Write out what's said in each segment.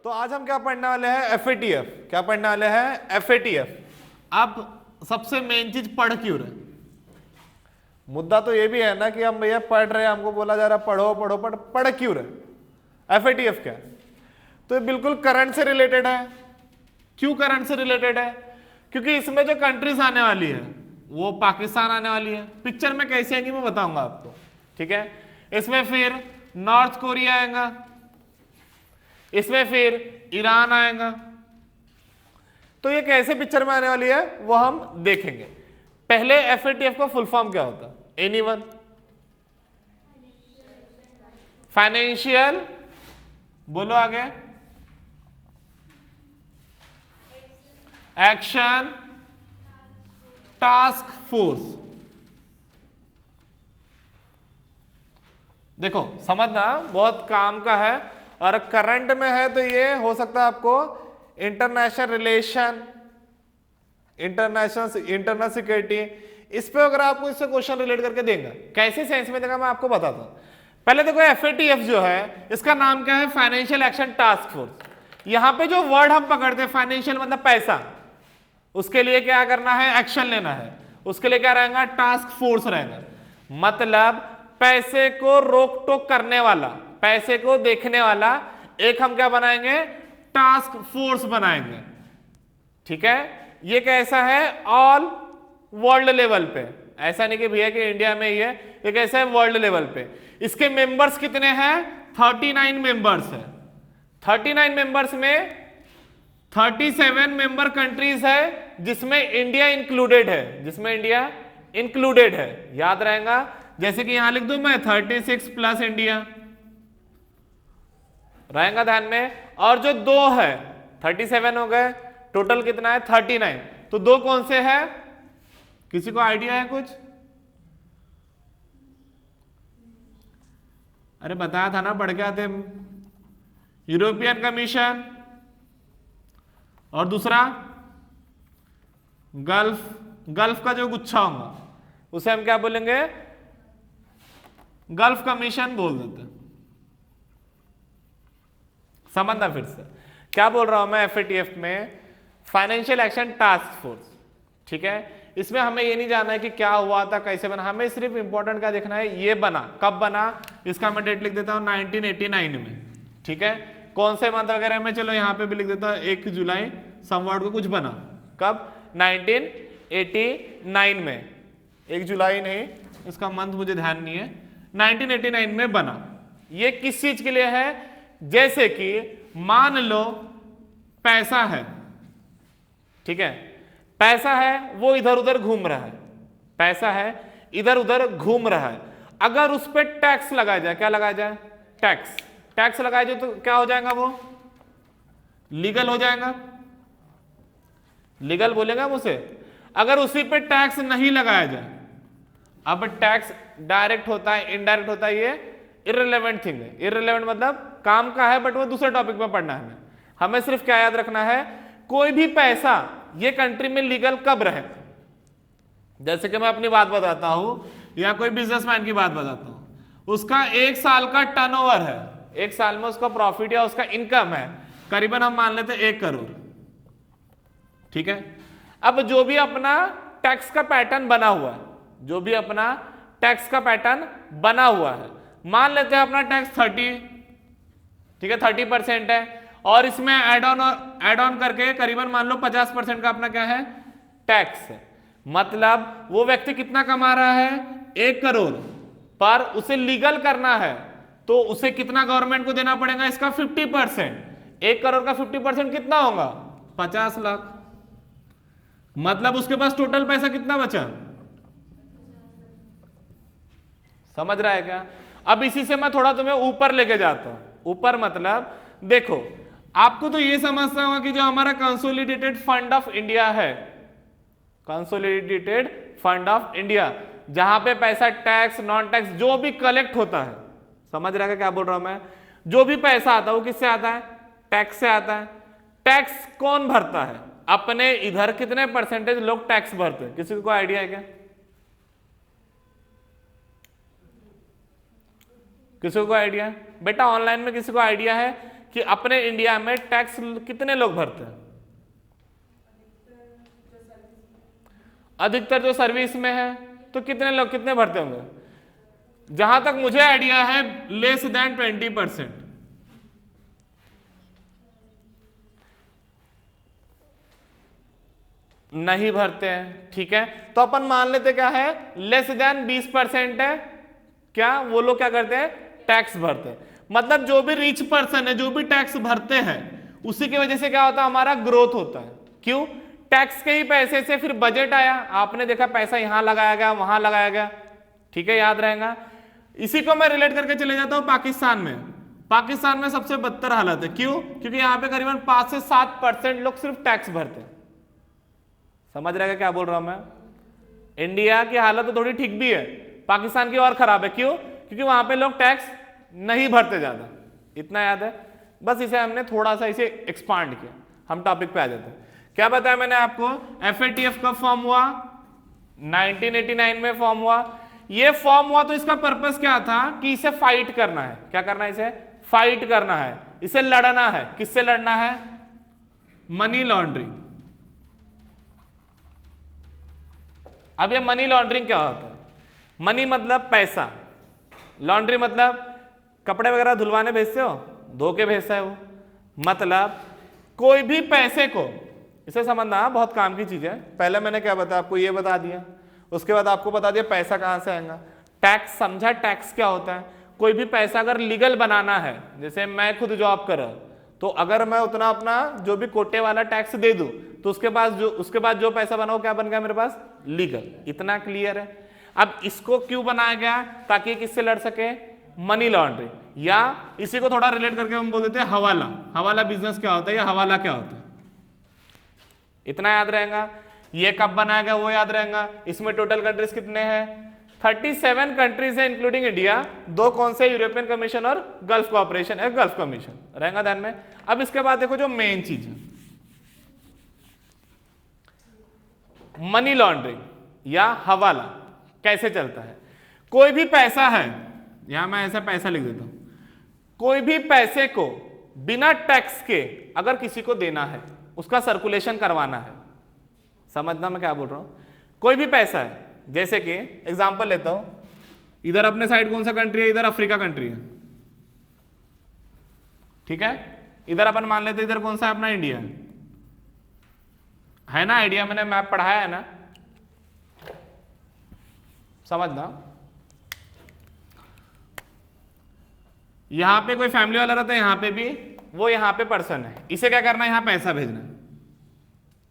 तो आज हम क्या पढ़ने वाले हैं? एफएटीएफ। क्या पढ़ने वाले हैं? एफएटीएफ। अब सबसे मेन चीज पढ़ क्यों रहे? मुद्दा तो ये भी है ना कि हम भैया पढ़ रहे हैं, हमको बोला जा रहा है पढ़ो पढ़ो पढ़ क्यों रहे? एफएटीएफ क्या है? तो ये बिल्कुल करंट से रिलेटेड है। क्यों करंट से रिलेटेड है? क्योंकि इसमें जो कंट्रीज आने वाली है वो पाकिस्तान आने वाली है। पिक्चर में कैसे आएगी मैं बताऊंगा आपको, ठीक है। इसमें फिर नॉर्थ कोरिया आएगा, इसमें फिर ईरान आएगा। तो ये कैसे पिक्चर में आने वाली है वो हम देखेंगे। पहले एफएटीएफ का फुल फॉर्म क्या होता है? एनीवन? फाइनेंशियल, बोलो आगे, एक्शन टास्क फोर्स। देखो समझना, बहुत काम का है और करंट में है तो ये हो सकता है आपको इंटरनेशनल रिलेशन, इंटरनल सिक्योरिटी, इस पे अगर आपको इससे क्वेश्चन रिलेट करके देंगे। कैसे सेंस में देगा मैं आपको बताता हूं। पहले देखो एफएटीएफ जो है इसका नाम क्या है? Financial action task force. यहां पे जो वर्ड हम पकड़ते हैं फाइनेंशियल मतलब पैसा, उसके लिए क्या करना है? एक्शन लेना है। उसके लिए क्या रहेगा? टास्क फोर्स रहेगा। मतलब पैसे को रोक टोक करने वाला, पैसे को देखने वाला एक हम क्या बनाएंगे? टास्क फोर्स बनाएंगे, ठीक है। ये कैसा है? ऑल वर्ल्ड लेवल पे, ऐसा नहीं कि भैया कि इंडिया में ही है, ये कैसा है? वर्ल्ड लेवल पे। इसके मेंबर्स कितने हैं? 39 मेंबर्स है। 39 मेंबर्स में 37 मेंबर कंट्रीज है जिसमें इंडिया इंक्लूडेड है, जिसमें इंडिया इंक्लूडेड है। याद रहेगा, जैसे कि यहां लिख दूं मैं 36 प्लस इंडिया, रहेगा ध्यान में। और जो दो है 37 हो गए, टोटल कितना है? 39। तो दो कौन से है? किसी को आइडिया है कुछ? अरे बताया था ना, पढ़ के आते। यूरोपियन कमीशन और दूसरा गल्फ का जो गुच्छा होगा उसे हम क्या बोलेंगे? गल्फ कमीशन बोल देते हैं। समझना फिर से क्या बोल रहा हूं मैं? एफएटीएफ में फाइनेंशियल एक्शन टास्क फोर्स, ठीक है। इसमें हमें ये नहीं जानना है कि क्या हुआ था, कैसे बना, हमें सिर्फ इंपॉर्टेंट क्या देखना है? ये बना, कब बना, इसका मैं डेट लिख देता हूं 1989 में, ठीक है। कौन से मंथ वगैरह में, चलो यहां पे भी लिख देता हूं 1 जुलाई समवर्ड को कुछ बना। कब? 1989 में। 1 जुलाई नहीं, इसका मंथ मुझे ध्यान नहीं है, 1989 में बना। ये किस चीज के लिए है? जैसे कि मान लो पैसा है, ठीक है, पैसा है वो इधर उधर घूम रहा है, पैसा है इधर उधर घूम रहा है। अगर उस पर टैक्स लगाया जाए, क्या लगाया जाए? टैक्स। टैक्स लगाया जाए तो क्या हो जाएगा? वो लीगल हो जाएगा। लीगल बोलेगा मुझसे। अगर उसी पे टैक्स नहीं लगाया जाए, अब टैक्स डायरेक्ट होता है, इनडायरेक्ट होता है, ये इररिलेवेंट थिंग है। इररिलेवेंट मतलब काम का है बट वो दूसरे टॉपिक में पढ़ना है। हमें सिर्फ क्या याद रखना है? कोई भी पैसा ये कंट्री में लीगल कब रहे। जैसे कि मैं अपनी बात बताता हूं या कोई बिजनेसमैन की बात बताता हूं, उसका 1 साल का टर्नओवर है, 1 साल में उसका प्रॉफिट या उसका इनकम है करीबन हम मान लेते हैं 1 करोड़, ठीक है। अब जो भी अपना टैक्स का पैटर्न बना हुआ है, जो भी अपना टैक्स का पैटर्न बना हुआ है, मान लेते हैं अपना टैक्स 30, ठीक है, 30% है, और इसमें एड ऑन करके करीबन मान लो 50% का अपना क्या है? टैक्स है। मतलब वो व्यक्ति कितना कमा रहा है? 1 करोड़, पर उसे लीगल करना है तो उसे कितना गवर्नमेंट को देना पड़ेगा? इसका 50%। 1 करोड़ का 50% कितना होगा? 50 लाख। मतलब उसके पास टोटल पैसा कितना बचा? समझ रहा है क्या? अब इसी से मैं थोड़ा तुम्हें ऊपर लेके जाता हूं। ऊपर मतलब देखो, आपको तो ये समझना होगा कि जो हमारा कंसोलिडेटेड फंड ऑफ इंडिया है, कंसोलिडेटेड फंड ऑफ इंडिया, जहां पे पैसा टैक्स नॉन टैक्स जो भी कलेक्ट होता है, समझ रहा है क्या बोल रहा हूं मैं? जो भी पैसा आता है वो किससे आता है? टैक्स से आता है। टैक्स कौन भरता है? अपने इधर कितने परसेंटेज लोग टैक्स भरते हैं? किसी को आइडिया है क्या? किसी को आइडिया? बेटा ऑनलाइन में किसी को आइडिया है कि अपने इंडिया में टैक्स कितने लोग भरते हैं? अधिकतर जो सर्विस में है, तो कितने लोग कितने भरते होंगे? जहां तक मुझे आइडिया है लेस देन 20% नहीं भरते हैं। ठीक है, तो अपन मान लेते क्या है, लेस देन 20% है क्या, वो लोग क्या करते हैं, टैक्स भरते हैं। मतलब जो भी रिच पर्सन है, जो भी टैक्स भरते हैं, उसी की वजह से क्या होता है, हमारा ग्रोथ होता है। क्यों? टैक्स के ही पैसे से फिर बजट आया, आपने देखा पैसा यहां लगाया गया, वहां लगाया गया। ठीक है, याद रहेगा। इसी को मैं रिलेट करके चले जाता हूं पाकिस्तान में। पाकिस्तान में सबसे बदतर हालत है। क्यों? क्योंकि यहां पे करीबन 5 से 7% लोग सिर्फ टैक्स भरते हैं। समझ रहेगा क्या बोल रहा हूं मैं? इंडिया की हालत तो थोड़ी ठीक भी है, पाकिस्तान की और खराब है। क्यों? क्योंकि वहां पे लोग टैक्स नहीं भरते ज्यादा। इतना याद है, बस इसे हमने थोड़ा सा इसे एक्सपांड किया, हम टॉपिक पे आ जाते हैं। क्या बताया मैंने आपको, FATF कब फॉर्म हुआ? 1989 में फॉर्म हुआ। ये फॉर्म हुआ तो इसका पर्पस क्या था कि इसे फाइट करना है। क्या करना है? इसे फाइट करना है, इसे लड़ना है। किससे लड़ना है? Money laundering. अब ये मनी लॉन्ड्रिंग क्या होता है? मनी मतलब पैसा, लॉन्ड्री मतलब कपड़े वगैरह धुलवाने भेजते हो, धो के भेजता है वो। मतलब कोई भी पैसे को, इसे समझना बहुत काम की चीज है। पहले मैंने क्या बताया आपको, ये बता दिया, उसके बाद आपको बता दिया पैसा कहां से आएगा। टैक्स समझा, टैक्स क्या होता है। कोई भी पैसा अगर लीगल बनाना है, जैसे मैं खुद जॉब कर रहा हूं, तो अगर मैं उतना अपना जो भी कोटे वाला टैक्स दे दूं, तो उसके बाद जो पैसा बना वो क्या बन गया मेरे पास? लीगल। इतना क्लियर है। अब इसको क्यों बनाया गया? ताकि किससे लड़ सके? Money laundering. या इसी को थोड़ा रिलेट करके हम बोल देते हैं हवाला। हवाला बिजनेस क्या होता है या हवाला क्या होता है, इतना याद रहेगा। ये कब बनाया गया वो याद रहेगा। इसमें टोटल कंट्रीज कितने हैं? 37 कंट्रीज है इंक्लूडिंग इंडिया। 2 कौन से? यूरोपियन कमीशन और गल्फ कोऑपरेशन है, गल्फ कमीशन रहेगा ध्यान में। अब इसके बाद देखो जो मेन चीज है, मनी लॉन्ड्रिंग या हवाला कैसे चलता है। कोई भी पैसा है, यहां मैं ऐसा पैसा लिख देता हूं, कोई भी पैसे को बिना टैक्स के अगर किसी को देना है, उसका सर्कुलेशन करवाना है। समझना मैं क्या बोल रहा हूं। कोई भी पैसा है, जैसे कि एग्जांपल लेता हूं, इधर अपने साइड कौन सा कंट्री है? इधर अफ्रीका कंट्री है। ठीक है, इधर अपन मान लेते इधर कौन सा है? अपना इंडिया है ना। आइडिया मैंने मैप पढ़ाया है ना, समझना। यहां पे कोई फैमिली वाला रहता है, यहां पे भी वो यहां पे पर्सन है, इसे क्या करना है? यहां पैसा भेजना है।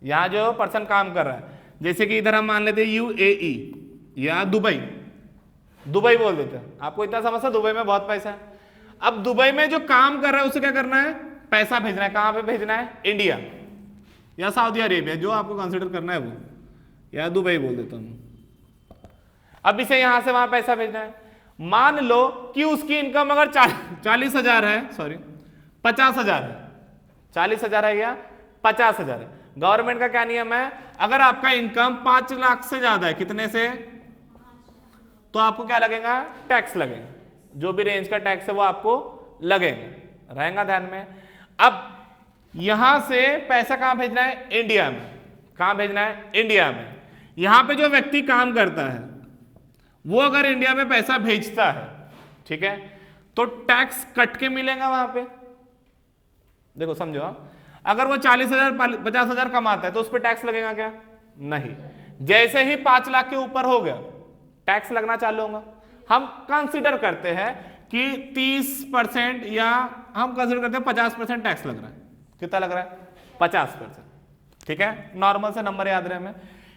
यहां जो पर्सन काम कर रहा है, जैसे कि इधर हम मान लेते हैं UAE या दुबई, दुबई बोल देते हैं। आपको इतना समझता, दुबई में बहुत पैसा है। अब दुबई में जो काम कर रहा है उसे क्या करना है? पैसा भेजना है। कहां पे भेजना है? इंडिया या सऊदी अरेबिया, जो आपको कंसिडर करना है वो, या दुबई बोल देता हूं। अब इसे यहां से वहां पैसा भेजना है। मान लो कि उसकी इनकम अगर 40,000 है, सॉरी 50,000 है। 40,000 है या 50,000 है। गवर्नमेंट का क्या नियम है? अगर आपका इनकम 5 लाख से ज्यादा है, कितने से? तो आपको क्या लगेगा? टैक्स लगेगा। जो भी रेंज का टैक्स है वो आपको लगेगा, रहेगा ध्यान में। अब यहां से पैसा कहां भेजना है? इंडिया में। कहां भेजना है? इंडिया में। यहां पे जो व्यक्ति काम करता है वो अगर इंडिया में पैसा भेजता है, ठीक है, तो टैक्स कट के मिलेगा वहां पे। देखो समझो, अगर वो 40,000 50,000 कमाता है तो उस पर टैक्स लगेगा क्या? नहीं। जैसे ही 5 लाख के ऊपर हो गया, टैक्स लगना चालू होगा। हम कंसीडर करते हैं कि 30% या हम कंसीडर करते हैं 50% टैक्स लग रहा है। कितना लग रहा है? 50%। ठीक है, नॉर्मल से नंबर याद रहे हमें।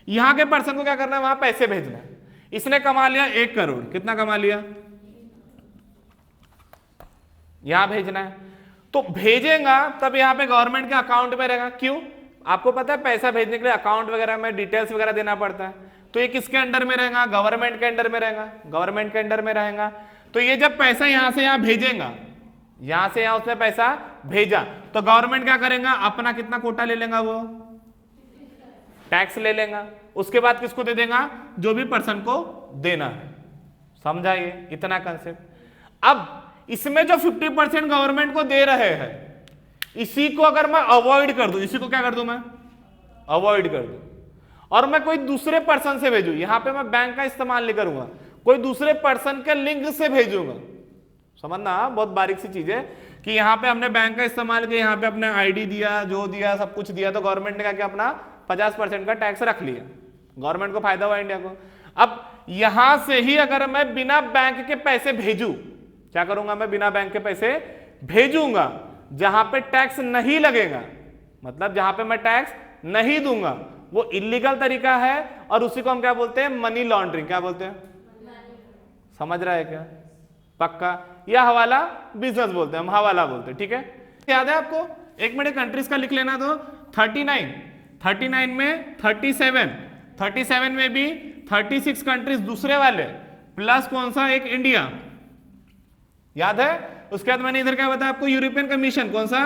यहां के पर्सन को क्या करना है? वहां पैसे भेजना है। इसने कमा लिया 1 करोड़, कितना कमा लिया? यहां भेजना है, तो भेजेगा तब यहां पे गवर्नमेंट के अकाउंट में रहेगा। क्यों? आपको पता है पैसा भेजने के लिए अकाउंट वगैरह में डिटेल्स वगैरह देना पड़ता है। तो ये किसके अंडर में रहेगा? गवर्नमेंट के अंडर में रहेगा। गवर्नमेंट के अंडर में रहेगा। तो ये जब पैसा यहां से यहां भेजेगा, यहां से यहां उसने पैसा भेजा, तो गवर्नमेंट क्या करेगा? अपना कितना कोटा ले लेगा? वो टैक्स ले लेगा। उसके बाद किसको दे देगा? जो भी पर्सन को देना है। समझा ये इतना कंसेप्ट। अब इसमें जो 50% गवर्नमेंट को दे रहे हैं, इसी को अगर मैं अवॉइड कर दूं, इसी को क्या कर दूं मैं, अवॉइड कर दूं, और मैं कोई दूसरे पर्सन से भेजूं, यहां पे मैं बैंक का इस्तेमाल नहीं करूंगा, कोई दूसरे पर्सन के लिंक से भेजूंगा। समझना बहुत बारीक सी चीज है कि यहां पे हमने बैंक का इस्तेमाल किया, यहां पे अपने आईडी दिया, जो दिया सब कुछ दिया, तो गवर्नमेंट ने क्या किया, अपना 50% का टैक्स रख लिया, गवर्नमेंट को फायदा हुआ इंडिया को। अब यहां से ही अगर मैं बिना बैंक के पैसे भेजूं, क्या करूंगा मैं, बिना बैंक के पैसे भेजूंगा जहां पे टैक्स नहीं लगेगा, मतलब जहां पे मैं टैक्स नहीं दूंगा, वो इलीगल तरीका है, और उसी को हम क्या बोलते हैं, मनी लॉन्ड्रिंग। क्या बोलते हैं, समझ रहा है क्या, पक्का, या हवाला बिजनेस बोलते हैं, हम हवाला बोलते हैं, ठीक है। याद है आपको, एक मिनट कंट्रीज का लिख लेना, तो 39 में 37 में भी 36 कंट्रीज दूसरे वाले, प्लस कौन सा, एक इंडिया, याद है। उसके बाद मैंने इधर क्या बताया आपको, यूरोपियन कमीशन, कौन सा,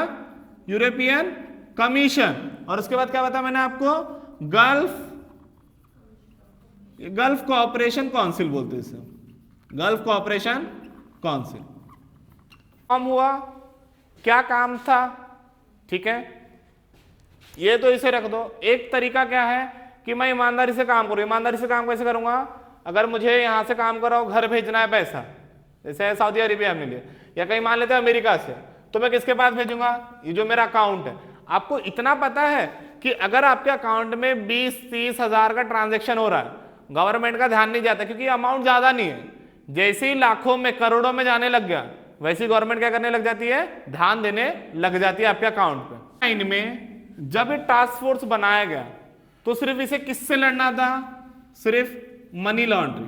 यूरोपियन कमीशन, और उसके बाद क्या बताया मैंने आपको, गल्फ कोऑपरेशन काउंसिल बोलते हैं इसे, गल्फ कोऑपरेशन काउंसिल। काम हुआ, क्या काम था, ठीक है, ये तो इसे रख दो। एक तरीका क्या है कि मैं ईमानदारी से काम करूं, ईमानदारी से काम कैसे करूंगा, अगर मुझे यहां से काम कराओ, घर भेजना है पैसा, जैसे सऊदी अरेबिया में लिए, या कहीं मान लेते हैं अमेरिका से, तो मैं किसके पास भेजूंगा, ये जो मेरा अकाउंट है। आपको इतना पता है कि अगर आपके अकाउंट में 20-30 हजार का ट्रांजैक्शन हो रहा है, गवर्नमेंट का ध्यान नहीं जाता, क्योंकि अमाउंट ज्यादा नहीं है, जैसे ही लाखों में करोड़ों में जाने लग गया, वैसे ही गवर्नमेंट क्या करने लग जाती है, ध्यान देने लग जाती है आपके अकाउंट पे। इनमें जब ये टास्क फोर्स बनाया गया, तो सिर्फ इसे किससे लड़ना था, सिर्फ मनी लॉन्ड्रिंग,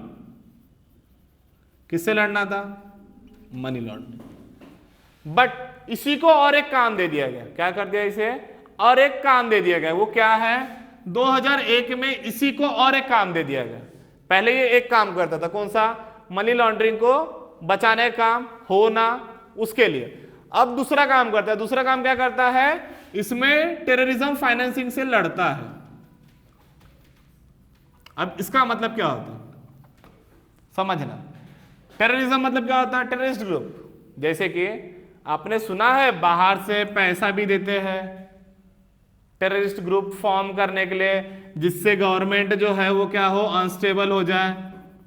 किससे लड़ना था, मनी लॉन्ड्रिंग। बट इसी को और एक काम दे दिया गया, क्या कर दिया इसे, और एक काम दे दिया गया, वो क्या है, 2001 में इसी को और एक काम दे दिया गया। पहले ये एक काम करता था, कौन सा, मनी लॉन्ड्रिंग को बचाने का काम होना, उसके लिए। अब दूसरा काम करता है, दूसरा काम क्या करता है, इसमें टेररिज्म फाइनेंसिंग से लड़ता है। अब इसका मतलब क्या होता है, समझना, टेररिज्म मतलब क्या होता है, टेररिस्ट ग्रुप, जैसे कि आपने सुना है बाहर से पैसा भी देते हैं टेररिस्ट ग्रुप फॉर्म करने के लिए, जिससे गवर्नमेंट जो है वो क्या हो, अनस्टेबल हो जाए,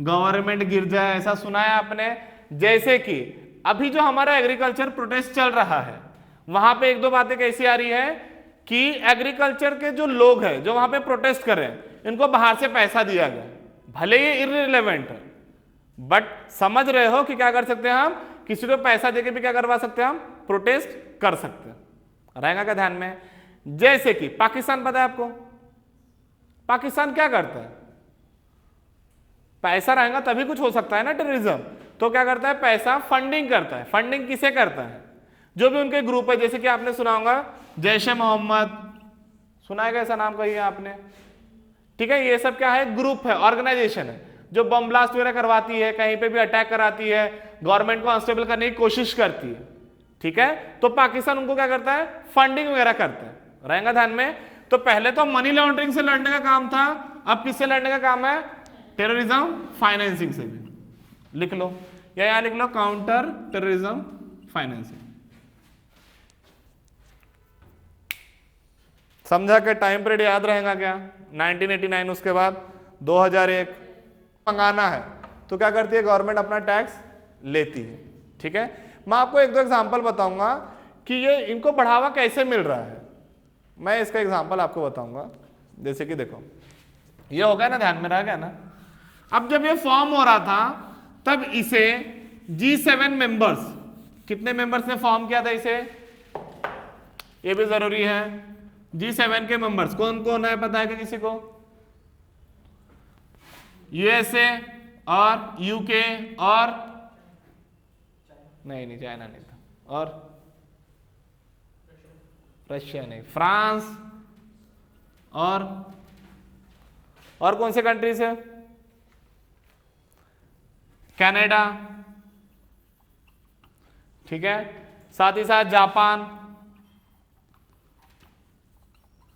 गवर्नमेंट गिर जाए, ऐसा सुना है आपने। जैसे कि अभी जो हमारा एग्रीकल्चर प्रोटेस्ट चल रहा है, वहां पे एक दो बातें कैसी आ रही है कि एग्रीकल्चर के जो लोग हैं जो वहां पे प्रोटेस्ट कर रहे हैं, इनको बाहर से पैसा दिया गया, भले ये इररिलेवेंट है, बट समझ रहे हो कि क्या कर सकते हैं हम, किसी को पैसा देके भी क्या करवा सकते हैं हम, प्रोटेस्ट कर सकते हैं, रहेगा क्या ध्यान में। जैसे कि पाकिस्तान, पता है आपको पाकिस्तान क्या करता है, पैसा रहेगा तभी कुछ हो सकता है ना टेररिज्म, तो क्या करता है, पैसा फंडिंग करता है। फंडिंग किसे करता है, जो भी उनके ग्रुप है, जैसे कि आपने सुना होगा जैश ए मोहम्मद, सुना है ऐसा नाम कही है आपने, ठीक है, ये सब क्या है, ग्रुप है, ऑर्गेनाइजेशन है, जो बम ब्लास्ट वगैरह करवाती है, कहीं पे भी अटैक कराती है, गवर्नमेंट को अनस्टेबल करने की कोशिश करती है, ठीक है। तो पाकिस्तान उनको क्या करता है, फंडिंग वगैरह करता है, रहेगा ध्यान में। तो पहले तो मनी लॉन्ड्रिंग से लड़ने का काम था, अब किससे लड़ने का काम है, टेररिज्म फाइनेंसिंग से भी। लिख लो, या यहां लिख लो, काउंटर टेररिज्म फाइनेंसिंग। समझा के टाइम पीरियड याद रहेगा क्या, 1989, उसके बाद 2001 मंगाना है तो क्या करती है गवर्नमेंट, अपना टैक्स लेती है, ठीक है। मैं आपको एक दो एग्जांपल बताऊंगा कि ये इनको बढ़ावा कैसे मिल रहा है, मैं इसका एग्जांपल आपको बताऊंगा। जैसे कि देखो, ये हो गया ना, ध्यान में रह गया ना। अब जब ये फॉर्म हो रहा था, तब इसे G7 मेंबर्स, कितने मेंबर्स ने फॉर्म किया था इसे, ये भी जरूरी है। G7 के मेंबर्स कौन कौन है, पता है क्या किसी को, USA और UK और नहीं चाइना नहीं था, और रशिया नहीं, फ्रांस, और कौन से कंट्रीज है, कनाडा, ठीक है, साथ ही साथ जापान,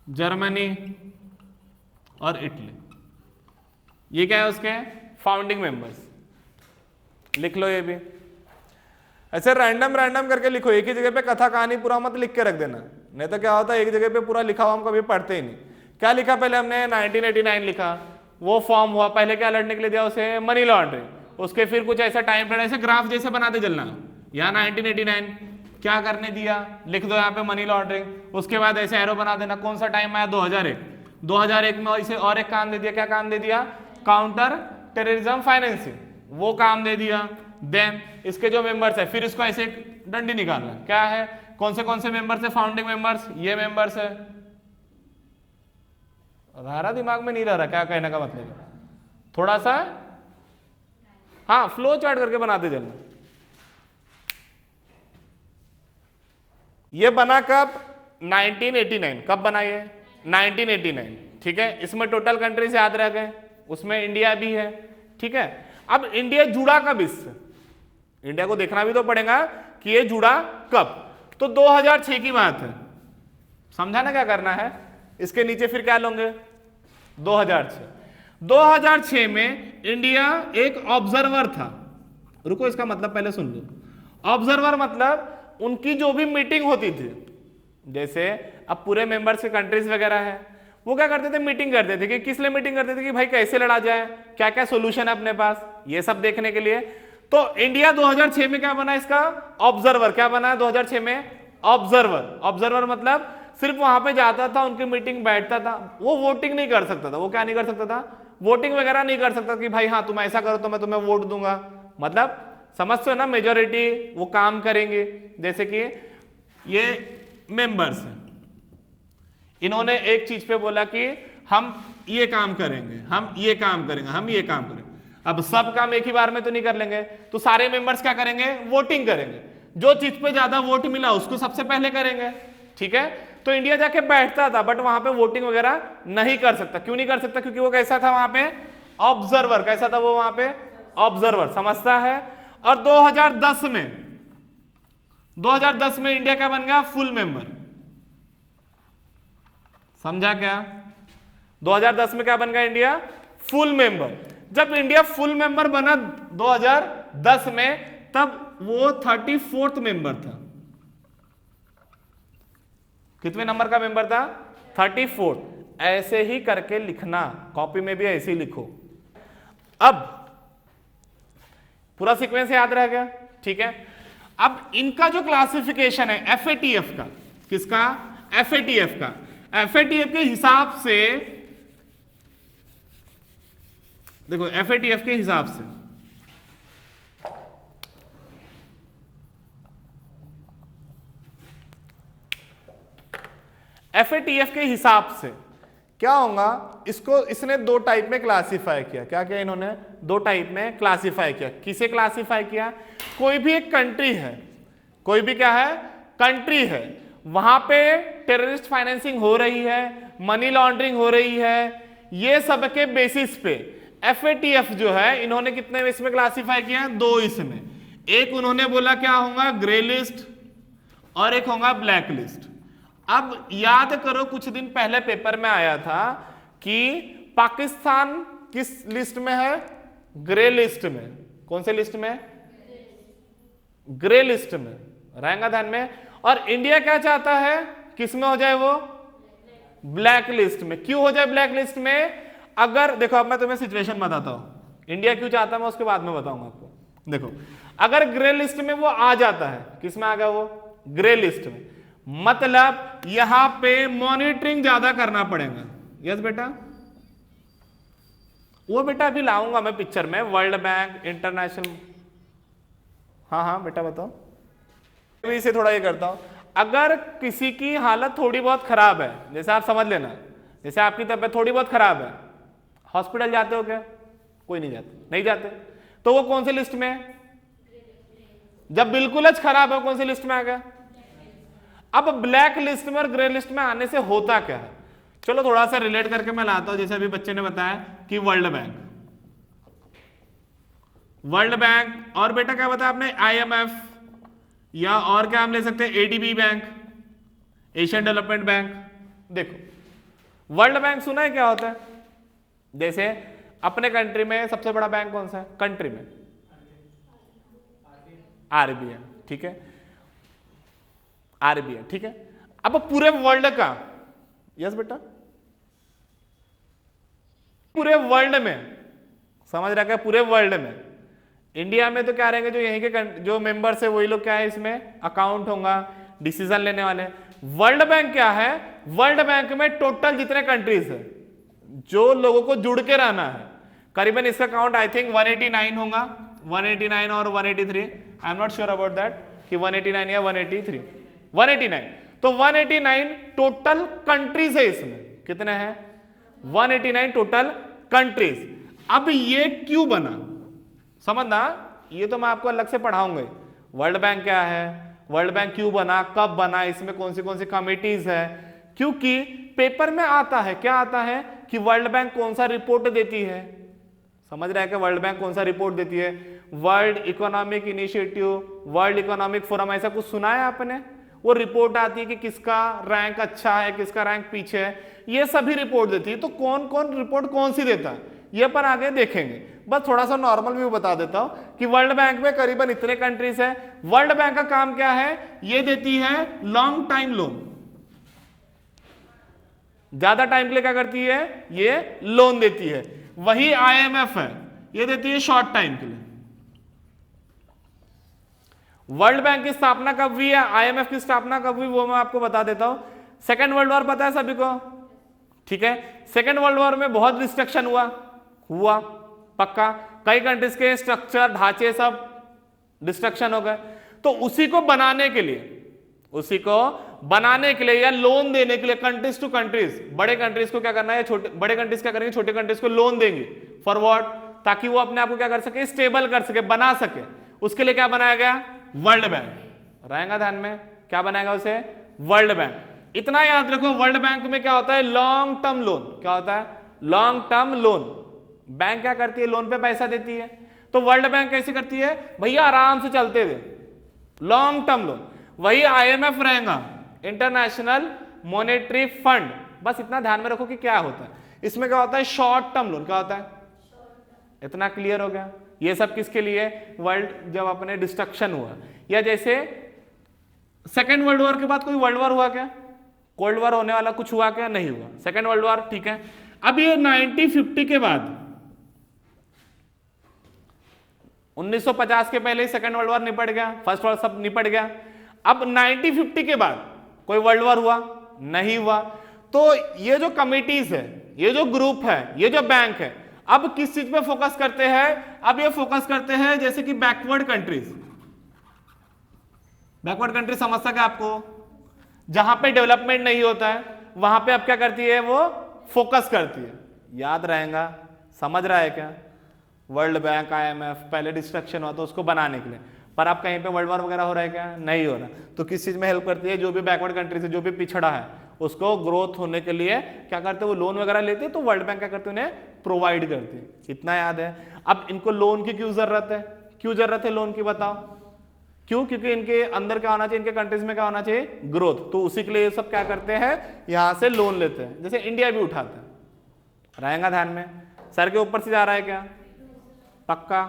जर्मनी और इटली, ये क्या है उसके फाउंडिंग मेंबर्स, लिख लो ये भी। ऐसे रैंडम रैंडम करके लिखो, एक ही जगह पे कथा कहानी पूरा मत लिख के रख देना, नहीं तो क्या होता है एक जगह पे पूरा लिखा हुआ हम कभी पढ़ते ही नहीं। क्या लिखा पहले हमने 1989 लिखा, वो फॉर्म हुआ, पहले क्या लड़ने के लिए दिया उसे, मनी लॉन्ड्रिंग। उसके फिर कुछ ऐसा टाइम पीरियड ऐसे ग्राफ जैसे बनाते चलना, यहाँ 1989 क्या करने दिया लिख दो यहाँ पे मनी लॉन्ड्रिंग, उसके बाद ऐसे एरो बना देना कौन सा टाइम आया 2001 में इसे और एक काम दे दिया, क्या काम दे दिया, काउंटर टेररिज्म फाइनेंसिंग, वो काम दे दिया। देन इसके जो मेंबर्स है फिर इसको ऐसे डंडी निकालना, क्या है कौन से मेंबर्स है, फाउंडिंग मेंबर्स, ये मेंबर्स है। रहा दिमाग में नहीं रह रहा क्या कहने का मतलब है, थोड़ा सा हाँ फ्लो चार्ट करके बनाते चलना। ये बना कब, 1989, कब बना ये 1989, ठीक है। इसमें टोटल कंट्रीज याद रह गए, उसमें इंडिया भी है, ठीक है। अब इंडिया जुड़ा कब इससे, इंडिया को देखना भी तो पड़ेगा कि ये जुड़ा कब, तो 2006 की बात है, समझा ना क्या करना है। इसके नीचे फिर क्या लोगे 2006 में इंडिया एक ऑब्जर्वर था, रुको इसका मतलब पहले सुन लो। ऑब्जर्वर मतलब उनकी जो भी मीटिंग होती थी, जैसे अब पूरे मेंबर्स के कंट्रीज वगैरह है, वो क्या करते थे मीटिंग करते थे, कि किस लिए मीटिंग करते थे, कि भाई कैसे लड़ा जाए, क्या क्या सोल्यूशन है अपने पास, ये सब देखने के लिए। तो इंडिया 2006 में क्या बना, इसका ऑब्जर्वर, क्या बना 2006 में ऑब्जर्वर। ऑब्जर्वर मतलब सिर्फ वहां पे जाता था, उनकी मीटिंग बैठता था, वो वोटिंग नहीं कर सकता था, वो क्या नहीं कर सकता था, वोटिंग वगैरह नहीं कर सकता कि भाई हाँ तुम ऐसा करो तो मैं तुम्हें वोट दूंगा, मतलब समझते हो ना, मेजोरिटी वो काम करेंगे। जैसे कि ये मेंबर्स हैं, इन्होंने एक चीज पे बोला कि हम ये काम करेंगे, हम ये काम करेंगे, हम ये काम करेंगे। अब सब काम एक ही बार में तो नहीं कर लेंगे, तो सारे मेंबर्स क्या करेंगे, वोटिंग करेंगे, जो चीज पे ज्यादा वोट मिला उसको सबसे पहले करेंगे, ठीक है। तो इंडिया जाके बैठता था, बट वहां पे वोटिंग वगैरह नहीं कर सकता। क्यों नहीं कर सकता, क्योंकि वो कैसा था वहां पे, ऑब्जर्वर। कैसा था वो वहां पे, ऑब्जर्वर, समझता है। और 2010 में इंडिया क्या बन गया, फुल मेंबर, समझा क्या। 2010 में क्या बन गया इंडिया, फुल मेंबर। जब इंडिया फुल मेंबर बना 2010 में, तब वो 34th मेंबर था। कितने नंबर का मेंबर था, 34। ऐसे ही करके लिखना, कॉपी में भी ऐसे ही लिखो। अब पूरा सीक्वेंस याद रह गया, ठीक है। अब इनका जो क्लासिफिकेशन है एफएटीएफ का, किसका, एफएटीएफ का, एफएटीएफ के हिसाब से देखो, एफएटीएफ के हिसाब से एफएटीएफ के हिसाब से क्या होगा, इसको इसने दो टाइप में क्लासिफाई किया। क्या किया इन्होंने, दो टाइप में क्लासिफाई किया। किसे क्लासिफाई किया, कोई भी एक कंट्री है, कोई भी क्या है, कंट्री है, वहां पे टेररिस्ट फाइनेंसिंग हो रही है, मनी लॉन्ड्रिंग हो रही है, ये सब के बेसिस पे एफएटीएफ जो है इन्होंने कितने इसमें क्लासिफाई किया, दो इसमें। एक उन्होंने बोला क्या होगा, ग्रे लिस्ट, और एक होगा ब्लैक लिस्ट। अब याद करो कुछ दिन पहले पेपर में आया था कि पाकिस्तान किस लिस्ट में है, ग्रे लिस्ट में। कौन से लिस्ट में, ग्रे लिस्ट में, रहेगा ध्यान में। और इंडिया क्या चाहता है, किस में हो जाए वो, ब्लैक लिस्ट में। क्यों हो जाए ब्लैक लिस्ट में, अगर देखो अब मैं तुम्हें सिचुएशन बताता हूं, इंडिया क्यों चाहता है मैं उसके बाद में बताऊंगा आपको। देखो अगर ग्रे लिस्ट में वो आ जाता है, किस में आ गया वो, ग्रे लिस्ट में, मतलब यहां पे मॉनिटरिंग ज्यादा करना पड़ेगा। यस बेटा, वो बेटा अभी लाऊंगा मैं पिक्चर में, वर्ल्ड बैंक, इंटरनेशनल। हाँ हाँ बेटा बताओ, मैं इसे थोड़ा ये करता हूं। अगर किसी की हालत थोड़ी बहुत खराब है, जैसे आप समझ लेना, जैसे आपकी तबीयत थोड़ी बहुत खराब है, हॉस्पिटल जाते हो क्या, कोई नहीं जाते, नहीं जाते, तो वो कौन सी लिस्ट में है, जब बिल्कुल ही खराब है कौन सी लिस्ट में आ गया। अब ब्लैक लिस्ट में और ग्रे लिस्ट में आने से होता क्या है, चलो थोड़ा सा रिलेट करके मैं लाता हूं। जैसे अभी बच्चे ने बताया कि वर्ल्ड बैंक, वर्ल्ड बैंक, और बेटा क्या बताया आपने, आईएमएफ, या और क्या हम ले सकते हैं, ADB bank, Asian development bank. देखो वर्ल्ड बैंक सुना है क्या होता है, जैसे अपने कंट्री में सबसे बड़ा बैंक कौन सा है, कंट्री में आरबीआई, ठीक है, RBI, ठीक है। अब पूरे वर्ल्ड का, यस बेटा, पूरे वर्ल्ड में समझ रखा है, पूरे वर्ल्ड में, इंडिया में तो क्या रहेंगे, जो यहीं के जो मेंबर्स है वही लोग क्या है इसमें अकाउंट होगा, डिसीजन लेने वाले। वर्ल्ड बैंक क्या है, वर्ल्ड बैंक में टोटल जितने कंट्रीज है जो लोगों को जुड़ के रहना है, करीबन इसका काउंट आई थिंक 189 होगा, 189 और 183, I am not sure about that कि 189 या 183, 189। तो 189 टोटल कंट्रीज है इसमें, कितने हैं, 189 टोटल कंट्रीज। अब ये क्यों बना, समझना, ये तो मैं आपको अलग से पढ़ाऊंगा। वर्ल्ड बैंक क्या है, वर्ल्ड बैंक क्यों बना, कब बना, इसमें कौन सी कमिटीज है, क्योंकि पेपर में आता है, क्या आता है कि वर्ल्ड बैंक कौन सा रिपोर्ट देती है, समझ रहे हैं कि वर्ल्ड बैंक कौन सा रिपोर्ट देती है, world economic initiative, world economic forum, ऐसा कुछ सुना है आपने, वो रिपोर्ट आती है कि किसका रैंक अच्छा है, किसका रैंक पीछे है, ये सभी रिपोर्ट देती है। तो कौन कौन रिपोर्ट कौन सी देता है ये अपन आगे देखेंगे, बस थोड़ा सा नॉर्मल व्यू बता देता हूं कि वर्ल्ड बैंक में करीबन इतने कंट्रीज है। वर्ल्ड बैंक का काम क्या है, ये देती है लॉन्ग टाइम लोन, ज्यादा टाइम के लिए क्या करती है, ये लोन देती है। वही IMF है, ये देती है शॉर्ट टाइम के लिए। वर्ल्ड बैंक की स्थापना कब हुई है, IMF की स्थापना कब हुई, वो मैं आपको बता देता हूं। सेकेंड वर्ल्ड वॉर पता है सभी को, ठीक है। सेकेंड वर्ल्ड वॉर में बहुत डिस्ट्रक्शन हुआ पक्का, कई कंट्रीज के स्ट्रक्चर, ढांचे सब डिस्ट्रक्शन हो गए। तो उसी को बनाने के लिए या लोन देने के लिए कंट्रीज टू कंट्रीज, बड़े कंट्रीज को क्या करना है, बड़े कंट्रीज क्या करेंगे, छोटे कंट्रीज को लोन देंगे फॉर व्हाट, ताकि वो अपने आप को क्या कर सके, स्टेबल कर सके, बना सके। उसके लिए क्या बनाया गया, वर्ल्ड बैंक, रहेगा ध्यान में, क्या बनाएगा उसे, वर्ल्ड बैंक। इतना याद रखो, वर्ल्ड बैंक में क्या होता है, लॉन्ग टर्म लोन, क्या होता है, लॉन्ग टर्म लोन। बैंक क्या करती है, लोन पे पैसा देती है। तो वर्ल्ड बैंक कैसे करती है, भैया आराम से चलते हुए लॉन्ग टर्म लोन। वही IMF रहेगा, इंटरनेशनल मॉनेटरी फंड। बस इतना ध्यान में रखो कि क्या होता है इसमें, क्या होता है, शॉर्ट टर्म लोन, क्या होता है, इतना क्लियर हो गया। ये सब किसके लिए, वर्ल्ड जब अपने डिस्ट्रक्शन हुआ, या जैसे सेकेंड वर्ल्ड वॉर के बाद कोई वर्ल्ड वॉर हुआ क्या, कोल्ड वॉर होने वाला कुछ हुआ क्या, नहीं हुआ, सेकेंड वर्ल्ड वॉर, ठीक है। अब ये 1950 के बाद, 1950 के पहले ही सेकेंड वर्ल्ड वॉर निपट गया, फर्स्ट वॉर सब निपट गया। अब 1950 के बाद कोई वर्ल्ड वॉर हुआ, नहीं हुआ। तो ये जो कमिटीज है, ये जो ग्रुप है, ये जो बैंक है, अब किस चीज पे फोकस करते हैं, अब ये फोकस करते हैं जैसे कि बैकवर्ड कंट्रीज। बैकवर्ड कंट्री समझ सके आपको, जहां पे डेवलपमेंट नहीं होता है वहां पे अब क्या करती है, वो फोकस करती है। याद रहेगा, समझ रहा है क्या, वर्ल्ड बैंक, IMF, पहले डिस्ट्रक्शन हुआ तो उसको बनाने के लिए, पर अब कहीं पे वर्ल्ड वॉर वगैरह हो रहा है क्या, नहीं हो रहा। तो किस चीज में हेल्प करती है, जो भी बैकवर्ड कंट्रीज है, जो भी पिछड़ा है, उसको ग्रोथ होने के लिए क्या करते हैं, वो लोन वगैरह लेते हैं, तो वर्ल्ड बैंक क्या करते हैं, उन्हें प्रोवाइड करती है। इतना याद है। अब इनको लोन की क्यों जरूरत है, क्यों जरूरत है लोन की, बताओ क्यों, क्योंकि इनके अंदर क्या होना चाहिए, इनके कंट्रीज में क्या होना चाहिए, ग्रोथ। तो उसी के लिए सब क्या करते हैं, यहां से लोन लेते हैं, जैसे इंडिया भी उठाता है, रहेगा ध्यान में। सर के ऊपर से जा रहा है क्या, पक्का